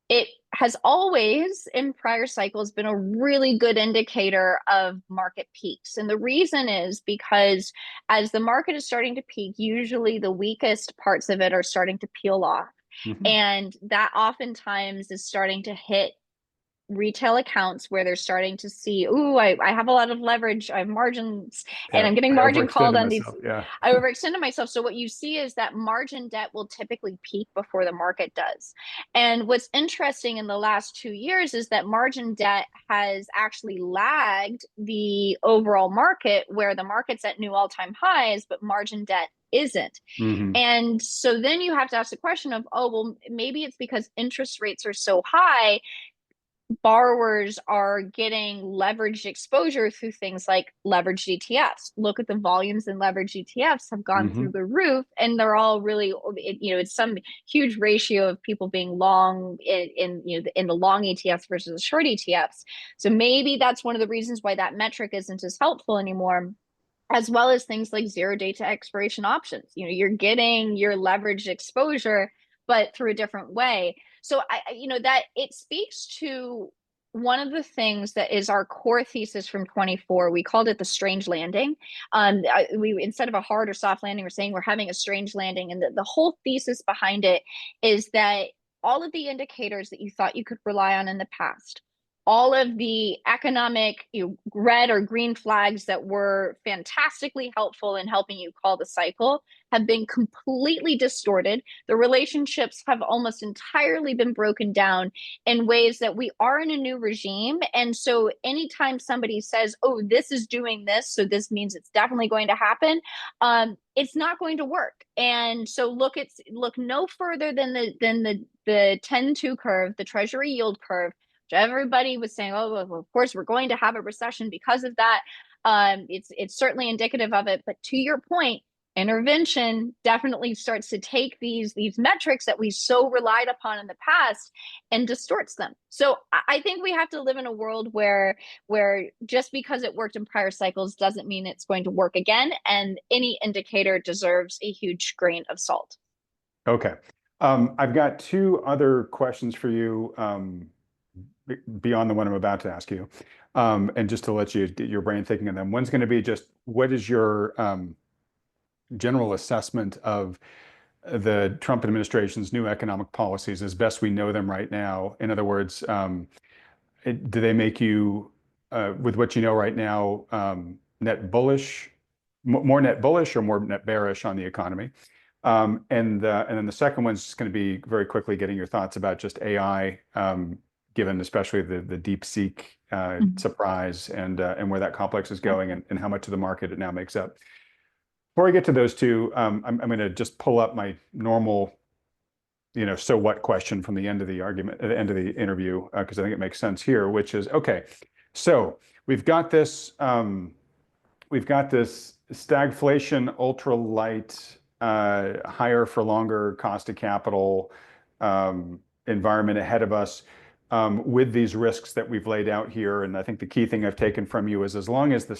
it has always in prior cycles been a really good indicator of market peaks. And the reason is because as the market is starting to peak, usually the weakest parts of it are starting to peel off. Mhm. And that oftentimes is starting to hit retail accounts where they're starting to see, ooh, I have a lot of leverage, I have margins, and Yeah, I'm getting I margin called overextended on these. myself. Yeah. I overextended myself. So what you see is that margin debt will typically peak before the market does. And what's interesting in the last 2 years is that margin debt has actually lagged the overall market, where the market's at new all-time highs, but margin debt isn't. Hmm. And so then you have to ask the question of, oh, well, maybe it's because interest rates are so high, borrowers are getting leveraged exposure through things like leveraged ETFs. Look at the volumes in leveraged ETFs have gone through Hmm. the roof, and they're all really, it's some huge ratio of people being long in the long ETFs versus the short ETFs. So maybe that's one of the reasons why that metric isn't as helpful anymore, as well as things like zero data expiration options. You're getting your leveraged exposure, but through a different way. So that it speaks to one of the things that is our core thesis from 24. We called it the strange landing. We, instead of a hard or soft landing, we're saying we're having a strange landing. And the whole thesis behind it is that all of the indicators that you thought you could rely on in the past, all of the economic red or green flags that were fantastically helpful in helping you call the cycle, have been completely distorted. The relationships have almost entirely been broken down in ways that we are in a new regime. And so anytime somebody says, oh, this is doing this, so this means it's definitely going to happen, it's not going to work. And so look no further than the 10-2 curve, the Treasury yield curve. Everybody was saying, oh, well, of course, we're going to have a recession because of that. It's certainly indicative of it. But to your point, intervention definitely starts to take these metrics that we so relied upon in the past and distorts them. So I think we have to live in a world where just because it worked in prior cycles doesn't mean it's going to work again. And any indicator deserves a huge grain of salt. Okay. I've got two other questions for you, beyond the one I'm about to ask you. And just to let you get your brain thinking of them. One's going to be just, what is your general assessment of the Trump administration's new economic policies as best we know them right now? In other words, do they make you, with what you know right now, net bullish, more net bullish or more net bearish on the economy? And then the second one's just going to be very quickly getting your thoughts about just AI, given especially the DeepSeek surprise, and where that complex is going, and how much of the market it now makes up. Before I get to those two, I'm going to just pull up my normal, so what question from the end of the argument, at the end of the interview, because I think it makes sense here, which is, okay, so we've got this stagflation, ultralight, higher for longer cost of capital environment ahead of us, with these risks that we've laid out here. And I think the key thing I've taken from you is, as long as the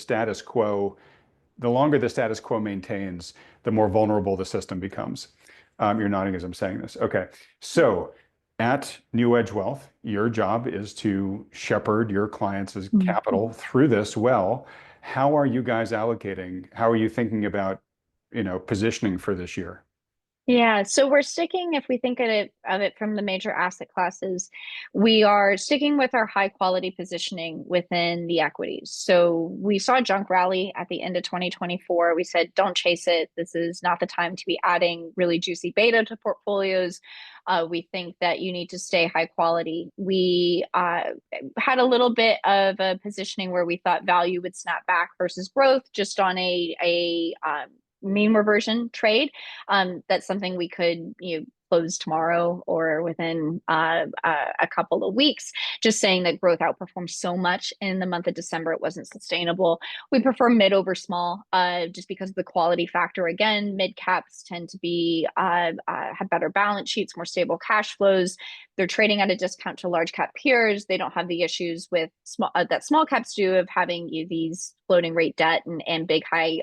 longer the status quo maintains, the more vulnerable the system becomes. You're nodding as I'm saying this. Okay. So at NewEdge Wealth, your job is to shepherd your clients' capital through this well. How are you guys allocating? How are you thinking about, positioning for this year? Yeah, so we're sticking, if we think of it from the major asset classes, we are sticking with our high quality positioning within the equities. So we saw a junk rally at the end of 2024. We said, don't chase it. This is not the time to be adding really juicy beta to portfolios. We think that you need to stay high quality. We had a little bit of a positioning where we thought value would snap back versus growth, just on a mean reversion trade. That's something we could close tomorrow or within a couple of weeks, just saying that growth outperformed so much in the month of December, it wasn't sustainable. We prefer mid over small, just because of the quality factor. Again, mid caps tend to be have better balance sheets, more stable cash flows. They're trading at a discount to large cap peers. They don't have the issues with that small caps do of having these floating rate debt and big high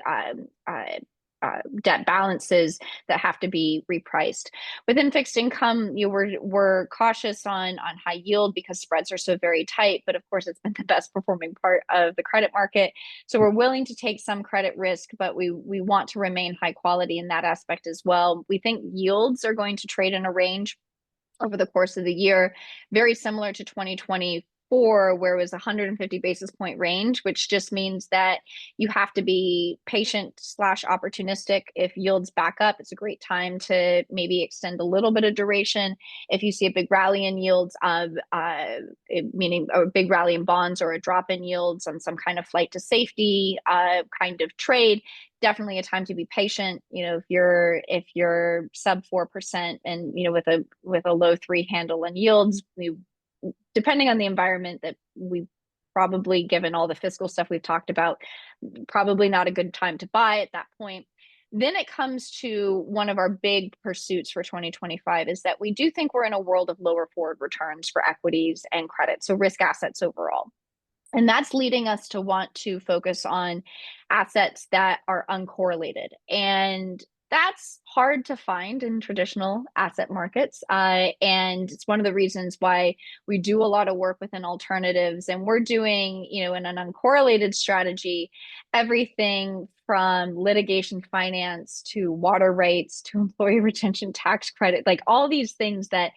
debt balances that have to be repriced. Within fixed income, we're cautious on high yield because spreads are so very tight. But of course, it's been the best performing part of the credit market. So we're willing to take some credit risk, but we want to remain high quality in that aspect as well. We think yields are going to trade in a range over the course of the year, very similar to 2024, where it was 150 basis point range, which just means that you have to be patient slash opportunistic. If yields back up, it's a great time to maybe extend a little bit of duration. If you see a big rally in yields, meaning a big rally in bonds or a drop in yields on some kind of flight to safety kind of trade, definitely a time to be patient. If you're sub 4% and with a low 3 handle on yields, depending on the environment that we probably, given all the fiscal stuff we've talked about, probably not a good time to buy at that point. Then it comes to one of our big pursuits for 2025 is that we do think we're in a world of lower forward returns for equities and credit, so risk assets overall. And that's leading us to want to focus on assets that are uncorrelated. And that's hard to find in traditional asset markets. And it's one of the reasons why we do a lot of work within alternatives. And we're doing, in an uncorrelated strategy, everything from litigation finance to water rights to employee retention tax credit, like all these things that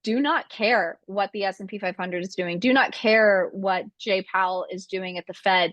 do not care what the S&P 500 is doing, do not care what Jay Powell is doing at the Fed.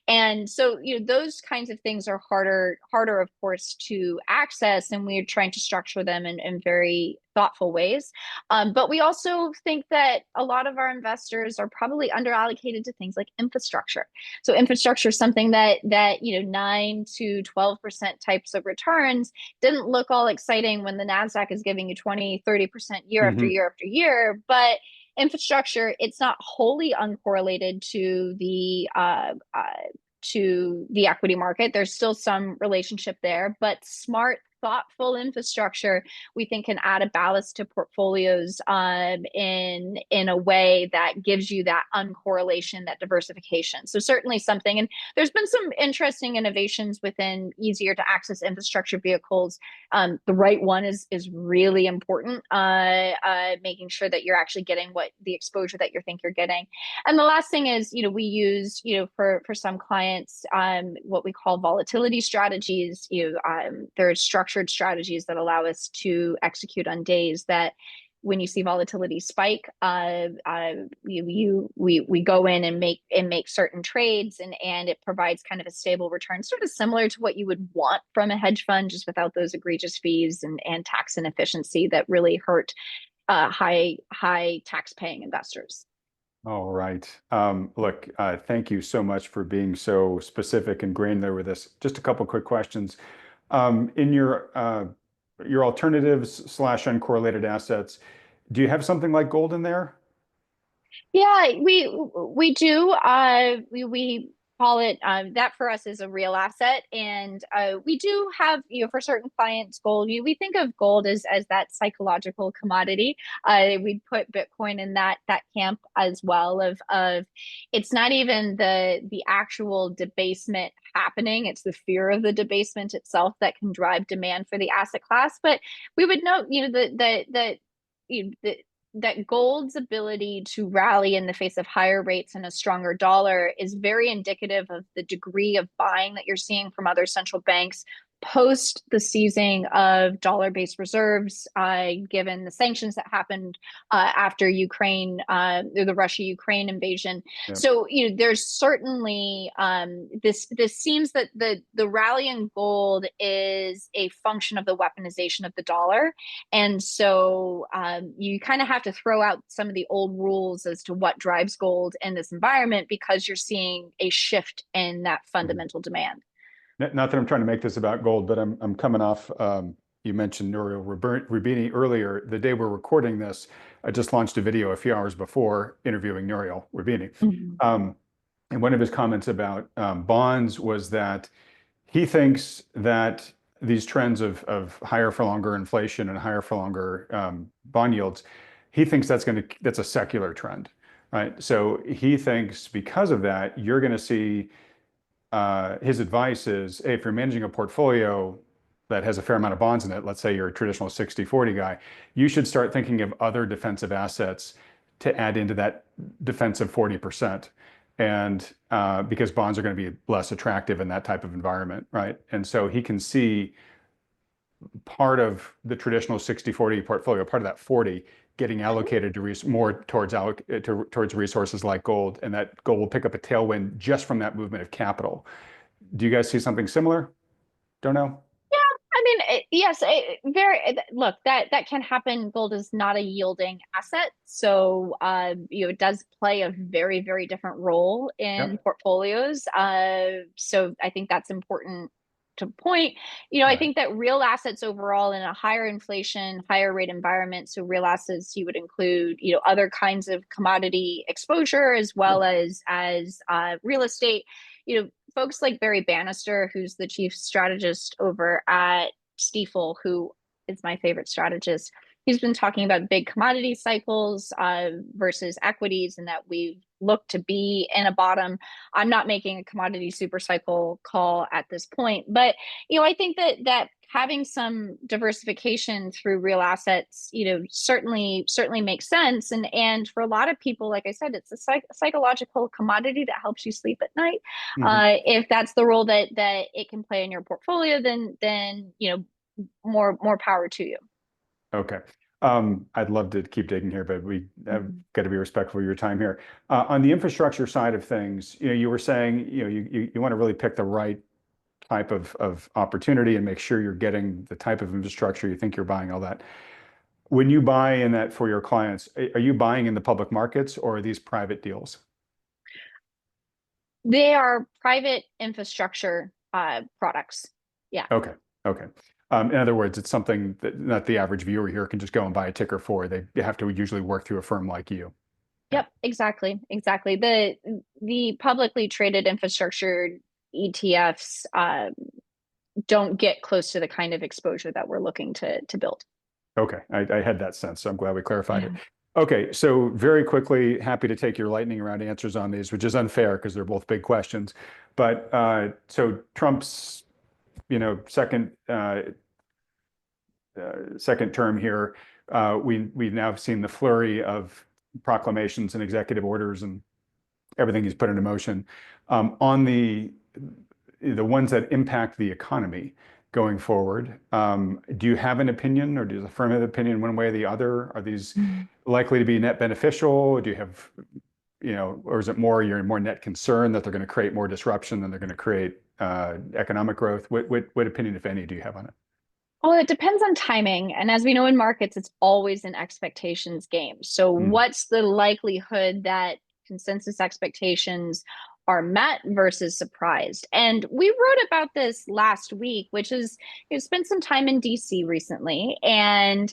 And so, those kinds of things are harder, of course, to access, and we're trying to structure them in very thoughtful ways. But we also think that a lot of our investors are probably underallocated to things like infrastructure. So infrastructure is something that 9 to 12% types of returns didn't look all exciting when the NASDAQ is giving you 20, 30% year after year after year. But infrastructure, it's not wholly uncorrelated to the equity market. There's still some relationship there, but smart, thoughtful infrastructure, we think, can add a ballast to portfolios in a way that gives you that uncorrelation, that diversification. So certainly something, and there's been some interesting innovations within easier to access infrastructure vehicles. The right one is really important, making sure that you're actually getting what the exposure that you think you're getting. And the last thing is, we use, for some clients, what we call volatility strategies. There's structured strategies that allow us to execute on days that, when you see volatility spike, we go in and make certain trades, and it provides kind of a stable return, sort of similar to what you would want from a hedge fund, just without those egregious fees and tax inefficiency that really hurt high tax paying investors. All right. Look, thank you so much for being so specific and granular with this. Just a couple quick questions. In your alternatives slash uncorrelated assets, do you have something like gold in there? Yeah, we do. We call it that for us is a real asset, and we do have, for certain clients, gold. We think of gold as that psychological commodity. We put Bitcoin in that camp as well. Of it's not even the actual debasement happening; it's the fear of the debasement itself that can drive demand for the asset class. But we would note, that gold's ability to rally in the face of higher rates and a stronger dollar is very indicative of the degree of buying that you're seeing from other central banks post the seizing of dollar-based reserves, given the sanctions that happened after Ukraine, the Russia-Ukraine invasion. Yep. So, there's certainly this seems that the rally in gold is a function of the weaponization of the dollar, and so you kind of have to throw out some of the old rules as to what drives gold in this environment, because you're seeing a shift in that fundamental demand. Not that I'm trying to make this about gold, but I'm coming off you mentioned Nouriel Roubini earlier. The day we're recording this, I just launched a video a few hours before interviewing Nouriel Roubini. Mhm. And one of his comments about bonds was that he thinks that these trends of higher for longer inflation and higher for longer bond yields, he thinks that's a secular trend, right? So he thinks because of that, you're going to see his advice is, hey, if you're managing a portfolio that has a fair amount of bonds in it, let's say you're a traditional 60-40 guy, you should start thinking of other defensive assets to add into that defensive 40%. And because bonds are going to be less attractive in that type of environment, right? And so he can see part of the traditional 60-40 portfolio, part of that 40, getting allocated to more towards resources like gold, and that gold will pick up a tailwind just from that movement of capital. Do you guys see something similar? Don't know. I mean, yes, look, that can happen. Gold is not a yielding asset, so it does play a very, very different role in Yep. portfolios. So I think that's important to point. I Right. think that real assets overall in a higher inflation, higher rate environment, so real assets you would include, other kinds of commodity exposure as well as real estate. Folks like Barry Bannister, who's the chief strategist over at Stifel, who is my favorite strategist. He's been talking about big commodity cycles versus equities, and that we look to be in a bottom. I'm not making a commodity super cycle call at this point, but I think that having some diversification through real assets, certainly makes sense. And for a lot of people, like I said, it's a psychological commodity that helps you sleep at night. Mhm. If that's the role that it can play in your portfolio, then more power to you. Okay. I'd love to keep digging here, but we have Mhm. got to be respectful of your time here. On the infrastructure side of things, you were saying, you want to really pick the right type of opportunity and make sure you're getting the type of infrastructure you think you're buying, all that. When you buy in that for your clients, are you buying in the public markets or are these private deals? They are private infrastructure products. Yeah. Okay. Okay. In other words, it's something that not the average viewer here can just go and buy a ticker for. They have to usually work through a firm like you. Yeah. Yep, exactly. The publicly traded infrastructure ETFs don't get close to the kind of exposure that we're looking to build. Okay. I had that sense, so I'm glad we clarified it. Yeah. Okay. So very quickly, happy to take your lightning round answers on these, which is unfair because they're both big questions. But so Trump's, second second term here, we've now seen the flurry of proclamations and executive orders and everything he's put into motion. On the ones that impact the economy going forward, do you have an opinion, or does the firm have an opinion one way or the other? Are these Mhm. likely to be net beneficial? Do you have, or is it more you're more net concerned that they're going to create more disruption than they're going to create economic growth? What opinion, if any, do you have on it? Well, it depends on timing. And as we know in markets, it's always an expectations game. So, Mm, what's the likelihood that consensus expectations are met versus surprised? And we wrote about this last week, which is, spent some time in DC recently and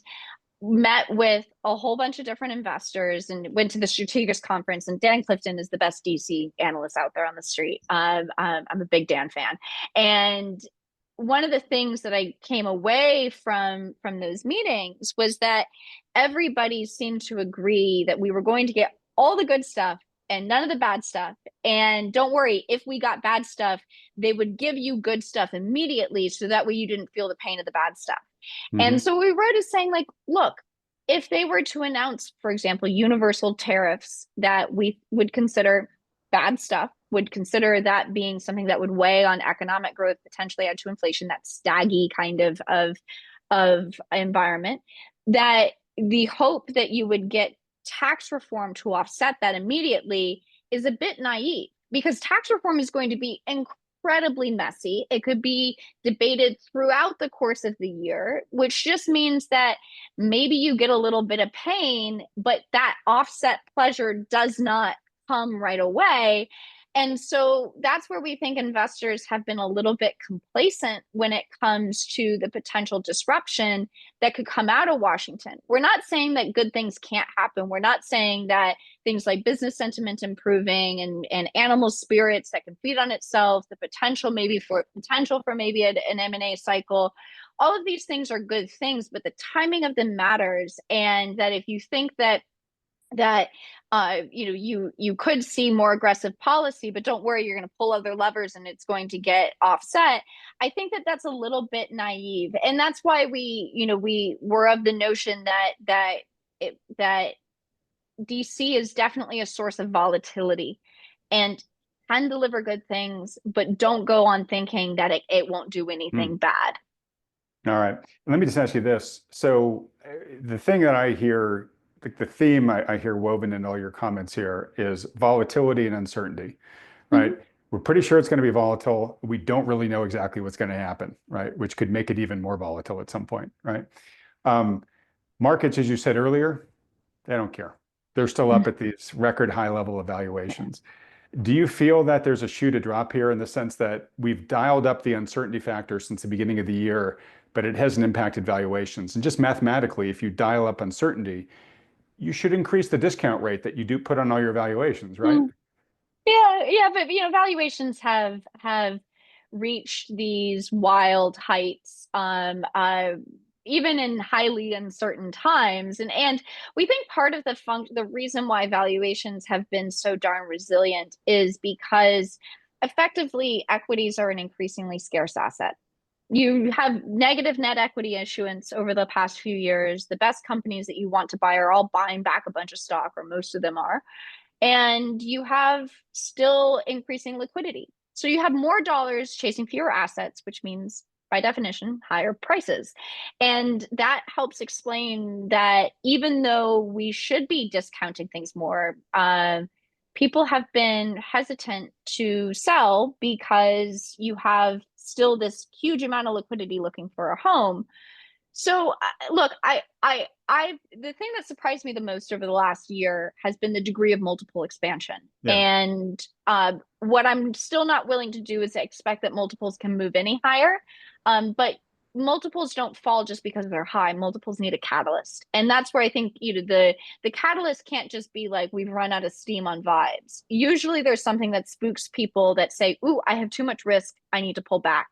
met with a whole bunch of different investors and went to the strategics conference. And Dan Clifton is the best DC analyst out there on the street. I'm a big Dan fan. And one of the things that I came away from those meetings was that everybody seemed to agree that we were going to get all the good stuff and none of the bad stuff. And don't worry, if we got bad stuff, they would give you good stuff immediately so that way you didn't feel the pain of the bad stuff. And hmm so we wrote is saying, like, look, if they were to announce, for example, universal tariffs that we would consider bad stuff, would consider that being something that would weigh on economic growth, potentially add to inflation, that staggy kind of environment, that the hope that you would get tax reform to offset that immediately is a bit naive because tax reform is going to be incredibly messy. It could be debated throughout the course of the year, which just means that maybe you get a little bit of pain, but that offset pleasure does not come right away. And so that's where we think investors have been a little bit complacent when it comes to the potential disruption that could come out of Washington. We're not saying that good things can't happen. We're not saying that things like business sentiment improving and animal spirits that can feed on itself, the potential for maybe an M&A cycle. All of these things are good things, but the timing of them matters. And that if you think that you could see more aggressive policy, but don't worry, you're going to pull other levers and it's going to get offset. I think that that's a little bit naive, and that's why we were of the notion that DC is definitely a source of volatility and can deliver good things, but don't go on thinking that it won't do anything bad. All right. Let me just ask you this. So the thing that I hear, the theme I hear woven in all your comments here is volatility and uncertainty, right? Mm-hmm. We're pretty sure it's going to be volatile. We don't really know exactly what's going to happen, right? Which could make it even more volatile at some point, right? Markets, as you said earlier, they don't care. They're still up at these record high level evaluations. Do you feel that there's a shoe to drop here in the sense that we've dialed up the uncertainty factor since the beginning of the year, but it hasn't impacted valuations? And just mathematically, if you dial up uncertainty, you should increase the discount rate that you do put on all your valuations, right? Yeah, but valuations have reached these wild heights, even in highly uncertain times, and we think part of the reason why valuations have been so darn resilient is because effectively equities are an increasingly scarce asset. You have negative net equity issuance over the past few years. The best companies that you want to buy are all buying back a bunch of stock, or most of them are. And you have still increasing liquidity. So you have more dollars chasing fewer assets, which means, by definition, higher prices. And that helps explain that even though we should be discounting things more, people have been hesitant to sell because you have still this huge amount of liquidity looking for a home. So look, the thing that surprised me the most over the last year has been the degree of multiple expansion. Yeah. And what I'm still not willing to do is expect that multiples can move any higher. But multiples don't fall just because they're high. Multiples need a catalyst. And that's where I think the catalyst can't just be like we've run out of steam on vibes. Usually there's something that spooks people that say, ooh, I have too much risk, I need to pull back.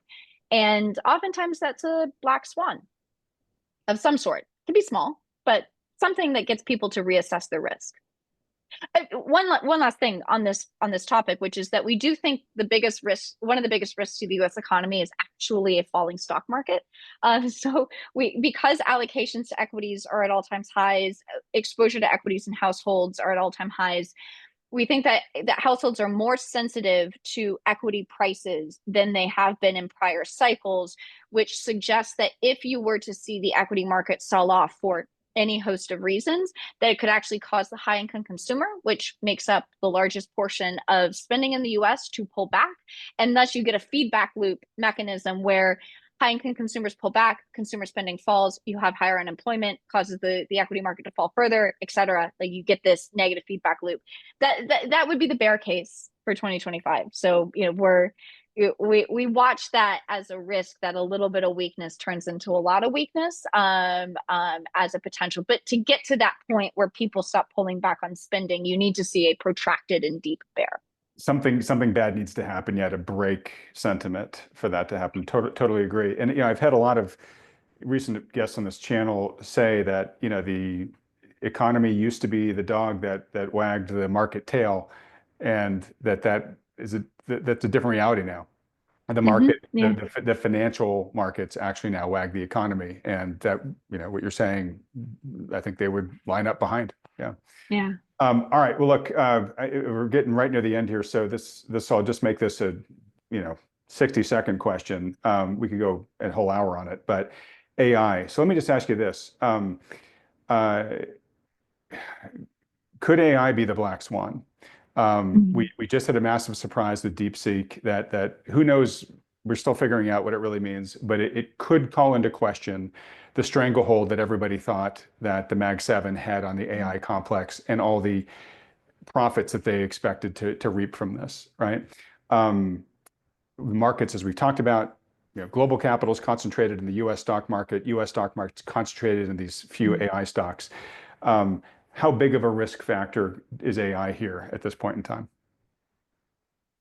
And oftentimes that's a black swan of some sort. It can be small, but something that gets people to reassess their risk. One last thing on this topic, which is that we do think one of the biggest risks to the U.S. economy is actually a falling stock market. So because allocations to equities are at all-time highs, exposure to equities in households are at all-time highs. We think that households are more sensitive to equity prices than they have been in prior cycles, which suggests that if you were to see the equity market sell off for any host of reasons, that it could actually cause the high income consumer, which makes up the largest portion of spending in the US, to pull back. And thus you get a feedback loop mechanism where high income consumers pull back, consumer spending falls, you have higher unemployment, causes the equity market to fall further, et cetera. Like you get this negative feedback loop. That would be the bear case for 2025. So, we watch that as a risk, that a little bit of weakness turns into a lot of weakness as a potential. But to get to that point where people stop pulling back on spending, you need to see a protracted and deep bear. Something bad needs to happen, yeah, to break sentiment for that to happen. Totally agree. And I've had a lot of recent guests on this channel say that the economy used to be the dog that wagged the market tail, and that's a different reality now. The market, yeah. the financial markets actually now wag the economy, and that what you're saying, I think they would line up behind. Yeah. Yeah. All right. Well, look, we're getting right near the end here, so I'll just make this a 60-second question. We could go a whole hour on it, but AI. So let me just ask you this: could AI be the black swan? We just had a massive surprise with DeepSeek that who knows, we're still figuring out what it really means, but it could call into question the stranglehold that everybody thought that the Mag 7 had on the AI complex and all the profits that they expected to reap from this, right? Um, Markets, as we've talked about, global capital is concentrated in the U.S. stock market. U.S. stock market's concentrated in these few AI stocks. How big of a risk factor is AI here at this point in time?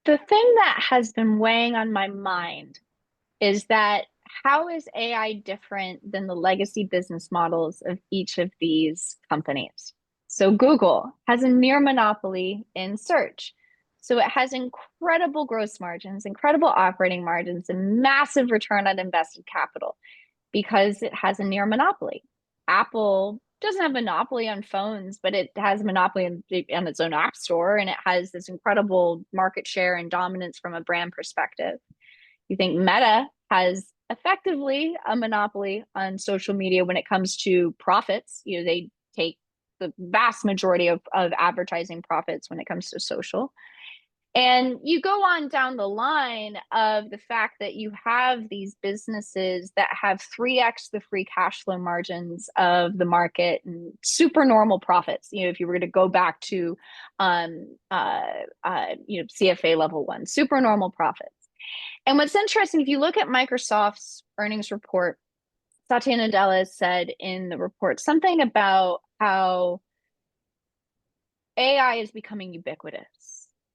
The thing that has been weighing on my mind is that how is AI different than the legacy business models of each of these companies? So Google has a near monopoly in search. So it has incredible gross margins, incredible operating margins, and massive return on invested capital because it has a near monopoly. Apple doesn't have monopoly on phones, but it has monopoly on its own app store, and it has this incredible market share and dominance from a brand perspective. You think Meta has effectively a monopoly on social media when it comes to profits. They take the vast majority of advertising profits when it comes to social. And you go on down the line of the fact that you have these businesses that have 3x the free cash flow margins of the market and super normal profits. If you were to go back to, CFA level one, super normal profits. And what's interesting, if you look at Microsoft's earnings report, Satya Nadella said in the report something about how AI is becoming ubiquitous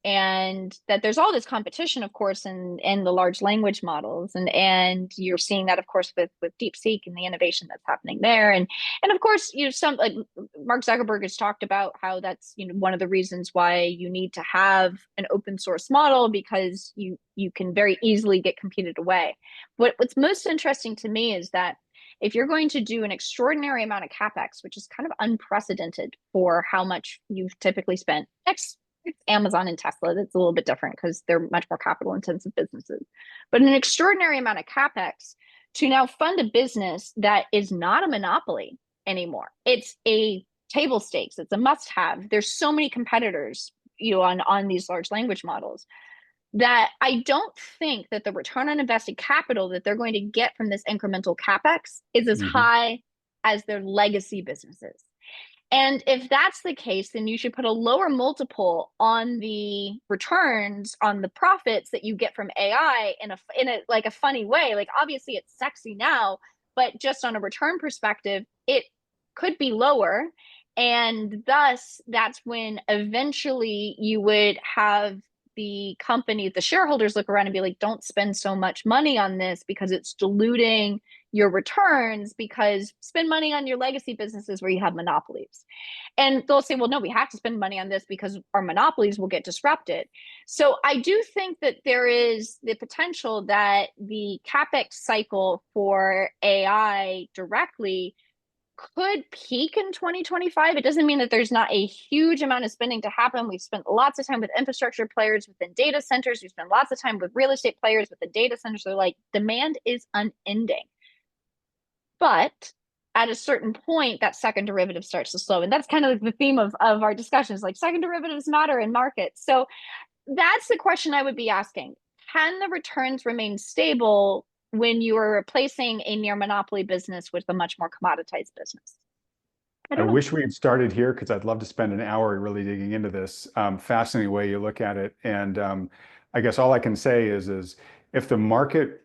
and that there's all this competition, of course, in the large language models. And you're seeing that, of course, with DeepSeek and the innovation that's happening there. And of course, some like Mark Zuckerberg has talked about how that's, one of the reasons why you need to have an open source model, because you can very easily get competed away. What's most interesting to me is that if you're going to do an extraordinary amount of capex, which is kind of unprecedented for how much you've typically spent, it's Amazon and Tesla, that's a little bit different because they're much more capital intensive businesses, but an extraordinary amount of capex to now fund a business that is not a monopoly anymore. It's a table stakes. It's a must have. There's so many competitors, on these large language models, that I don't think that the return on invested capital that they're going to get from this incremental capex is as high as their legacy businesses. And if that's the case, then you should put a lower multiple on the returns, on the profits that you get from AI in a like a funny way. Like, obviously it's sexy now, but just on a return perspective, it could be lower. And thus, that's when eventually you would have the company, the shareholders look around and be like, don't spend so much money on this because it's diluting your returns, because spend money on your legacy businesses where you have monopolies. And they'll say, well, no, we have to spend money on this because our monopolies will get disrupted. So I do think that there is the potential that the CapEx cycle for AI directly could peak in 2025. It doesn't mean that there's not a huge amount of spending to happen. We've spent lots of time with infrastructure players within data centers. We've spent lots of time with real estate players within data centers. So like, demand is unending. But at a certain point, that second derivative starts to slow. And that's kind of the theme of our discussions, like second derivatives matter in markets. So that's the question I would be asking. Can the returns remain stable when you are replacing a near monopoly business with a much more commoditized business? I wish we had started here because I'd love to spend an hour really digging into this. Fascinating way you look at it. And I guess all I can say is if the market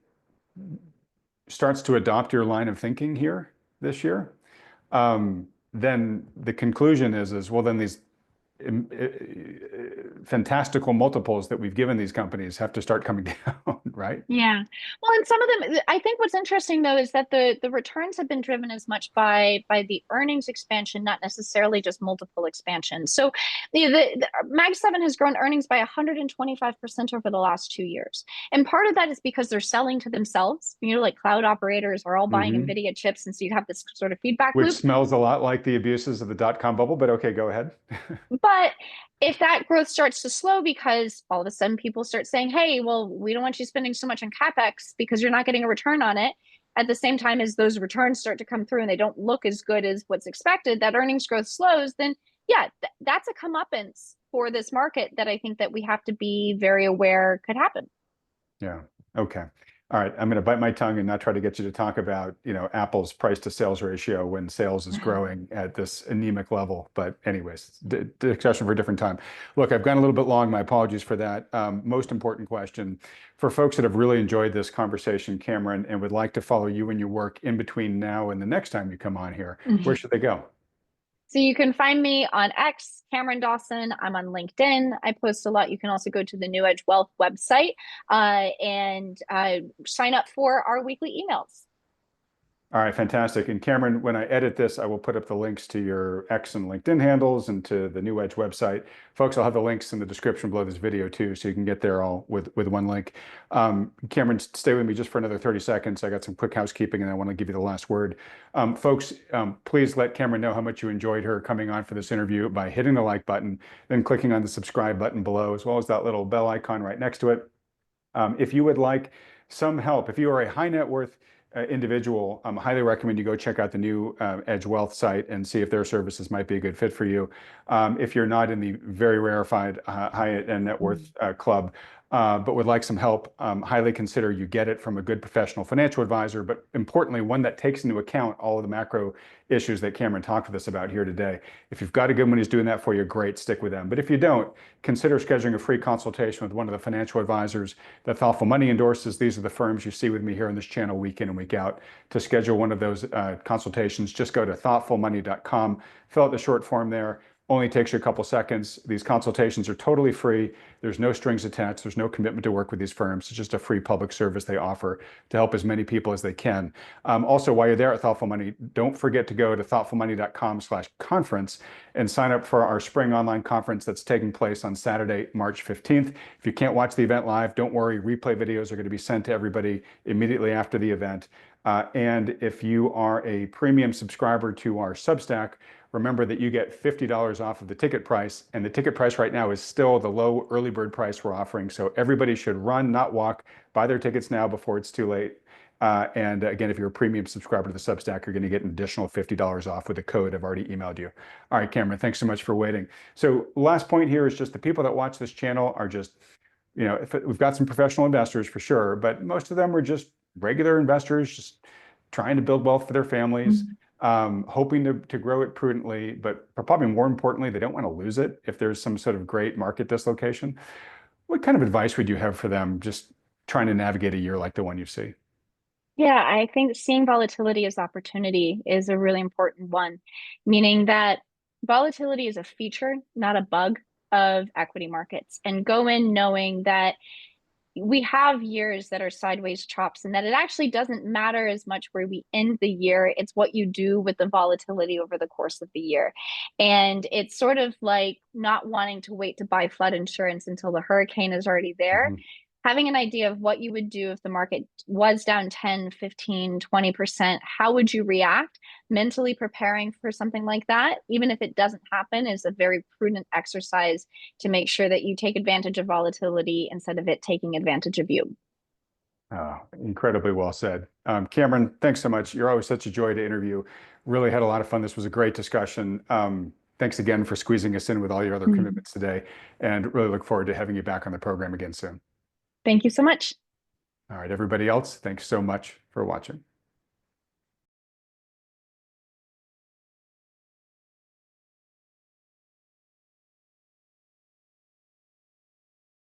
starts to adopt your line of thinking here this year, then the conclusion is well, then these fantastical multiples that we've given these companies have to start coming down, right? Yeah. Well, and some of them, I think what's interesting though is that the returns have been driven as much by the earnings expansion, not necessarily just multiple expansion. So the Mag 7 has grown earnings by 125% over the last 2 years. And part of that is because they're selling to themselves. Like cloud operators are all buying NVIDIA chips. And so you have this sort of feedback Which loop. smells a lot like the abuses of the dot-com bubble, but okay, go ahead. But if that growth starts to slow because all of a sudden people start saying, hey, well, we don't want you spending so much on CapEx because you're not getting a return on it, at the same time as those returns start to come through and they don't look as good as what's expected, that earnings growth slows, then yeah, that's a comeuppance for this market that I think that we have to be very aware could happen. Yeah. Okay. All right, I'm going to bite my tongue and not try to get you to talk about, Apple's price to sales ratio when sales is growing at this anemic level. But anyways, discussion for a different time. Look, I've gone a little bit long. My apologies for that. Most important question for folks that have really enjoyed this conversation, Cameron, and would like to follow you and your work in between now and the next time you come on here, where should they go? So you can find me on X, Cameron Dawson. I'm on LinkedIn. I post a lot. You can also go to the NewEdge Wealth website and sign up for our weekly emails. All right, fantastic. And Cameron, when I edit this, I will put up the links to your X and LinkedIn handles and to the NewEdge website. Folks, I'll have the links in the description below this video too, so you can get there all with one link. Cameron, stay with me just for another 30 seconds. I got some quick housekeeping and I want to give you the last word. Folks, please let Cameron know how much you enjoyed her coming on for this interview by hitting the like button, then clicking on the subscribe button below, as well as that little bell icon right next to it. If you would like some help, if you are a high net worth individual, I highly recommend you go check out the NewEdge Wealth site and see if their services might be a good fit for you. If you're not in the very rarefied high net worth club, but would like some help, highly consider you get it from a good professional financial advisor, but importantly, one that takes into account all of the macro issues that Cameron talked with us about here today. If you've got a good one who's doing that for you, great, stick with them. But if you don't, consider scheduling a free consultation with one of the financial advisors that Thoughtful Money endorses. These are the firms you see with me here on this channel week in and week out. To schedule one of those consultations, just go to thoughtfulmoney.com, fill out the short form there. Only takes you a couple seconds. These consultations are totally free. There's no strings attached. There's no commitment to work with these firms. It's just a free public service they offer to help as many people as they can. Also, while you're there at Thoughtful Money, don't forget to go to thoughtfulmoney.com/conference and sign up for our spring online conference that's taking place on Saturday, March 15th. If you can't watch the event live, don't worry. Replay videos are going to be sent to everybody immediately after the event. And if you are a premium subscriber to our Substack, remember that you get $50 off of the ticket price, and the ticket price right now is still the low early bird price we're offering. So everybody should run, not walk, buy their tickets now before it's too late. And again, if you're a premium subscriber to the Substack, you're going to get an additional $50 off with a code I've already emailed you. All right, Cameron, thanks so much for waiting. So last point here is just the people that watch this channel are just, we've got some professional investors for sure, but most of them are just regular investors, just trying to build wealth for their families. Hoping to grow it prudently, but probably more importantly, they don't want to lose it if there's some sort of great market dislocation. What kind of advice would you have for them just trying to navigate a year like the one you see? Yeah, I think seeing volatility as opportunity is a really important one, meaning that volatility is a feature, not a bug of equity markets, and go in knowing that we have years that are sideways chops and that it actually doesn't matter as much where we end the year. It's what you do with the volatility over the course of the year. And it's sort of like not wanting to wait to buy flood insurance until the hurricane is already there. Having an idea of what you would do if the market was down 10, 15, 20%, how would you react? Mentally preparing for something like that, even if it doesn't happen, is a very prudent exercise to make sure that you take advantage of volatility instead of it taking advantage of you. Incredibly well said. Cameron, thanks so much. You're always such a joy to interview. Really had a lot of fun. This was a great discussion. Thanks again for squeezing us in with all your other commitments today, and really look forward to having you back on the program again soon. Thank you so much. All right, everybody else, thanks so much for watching.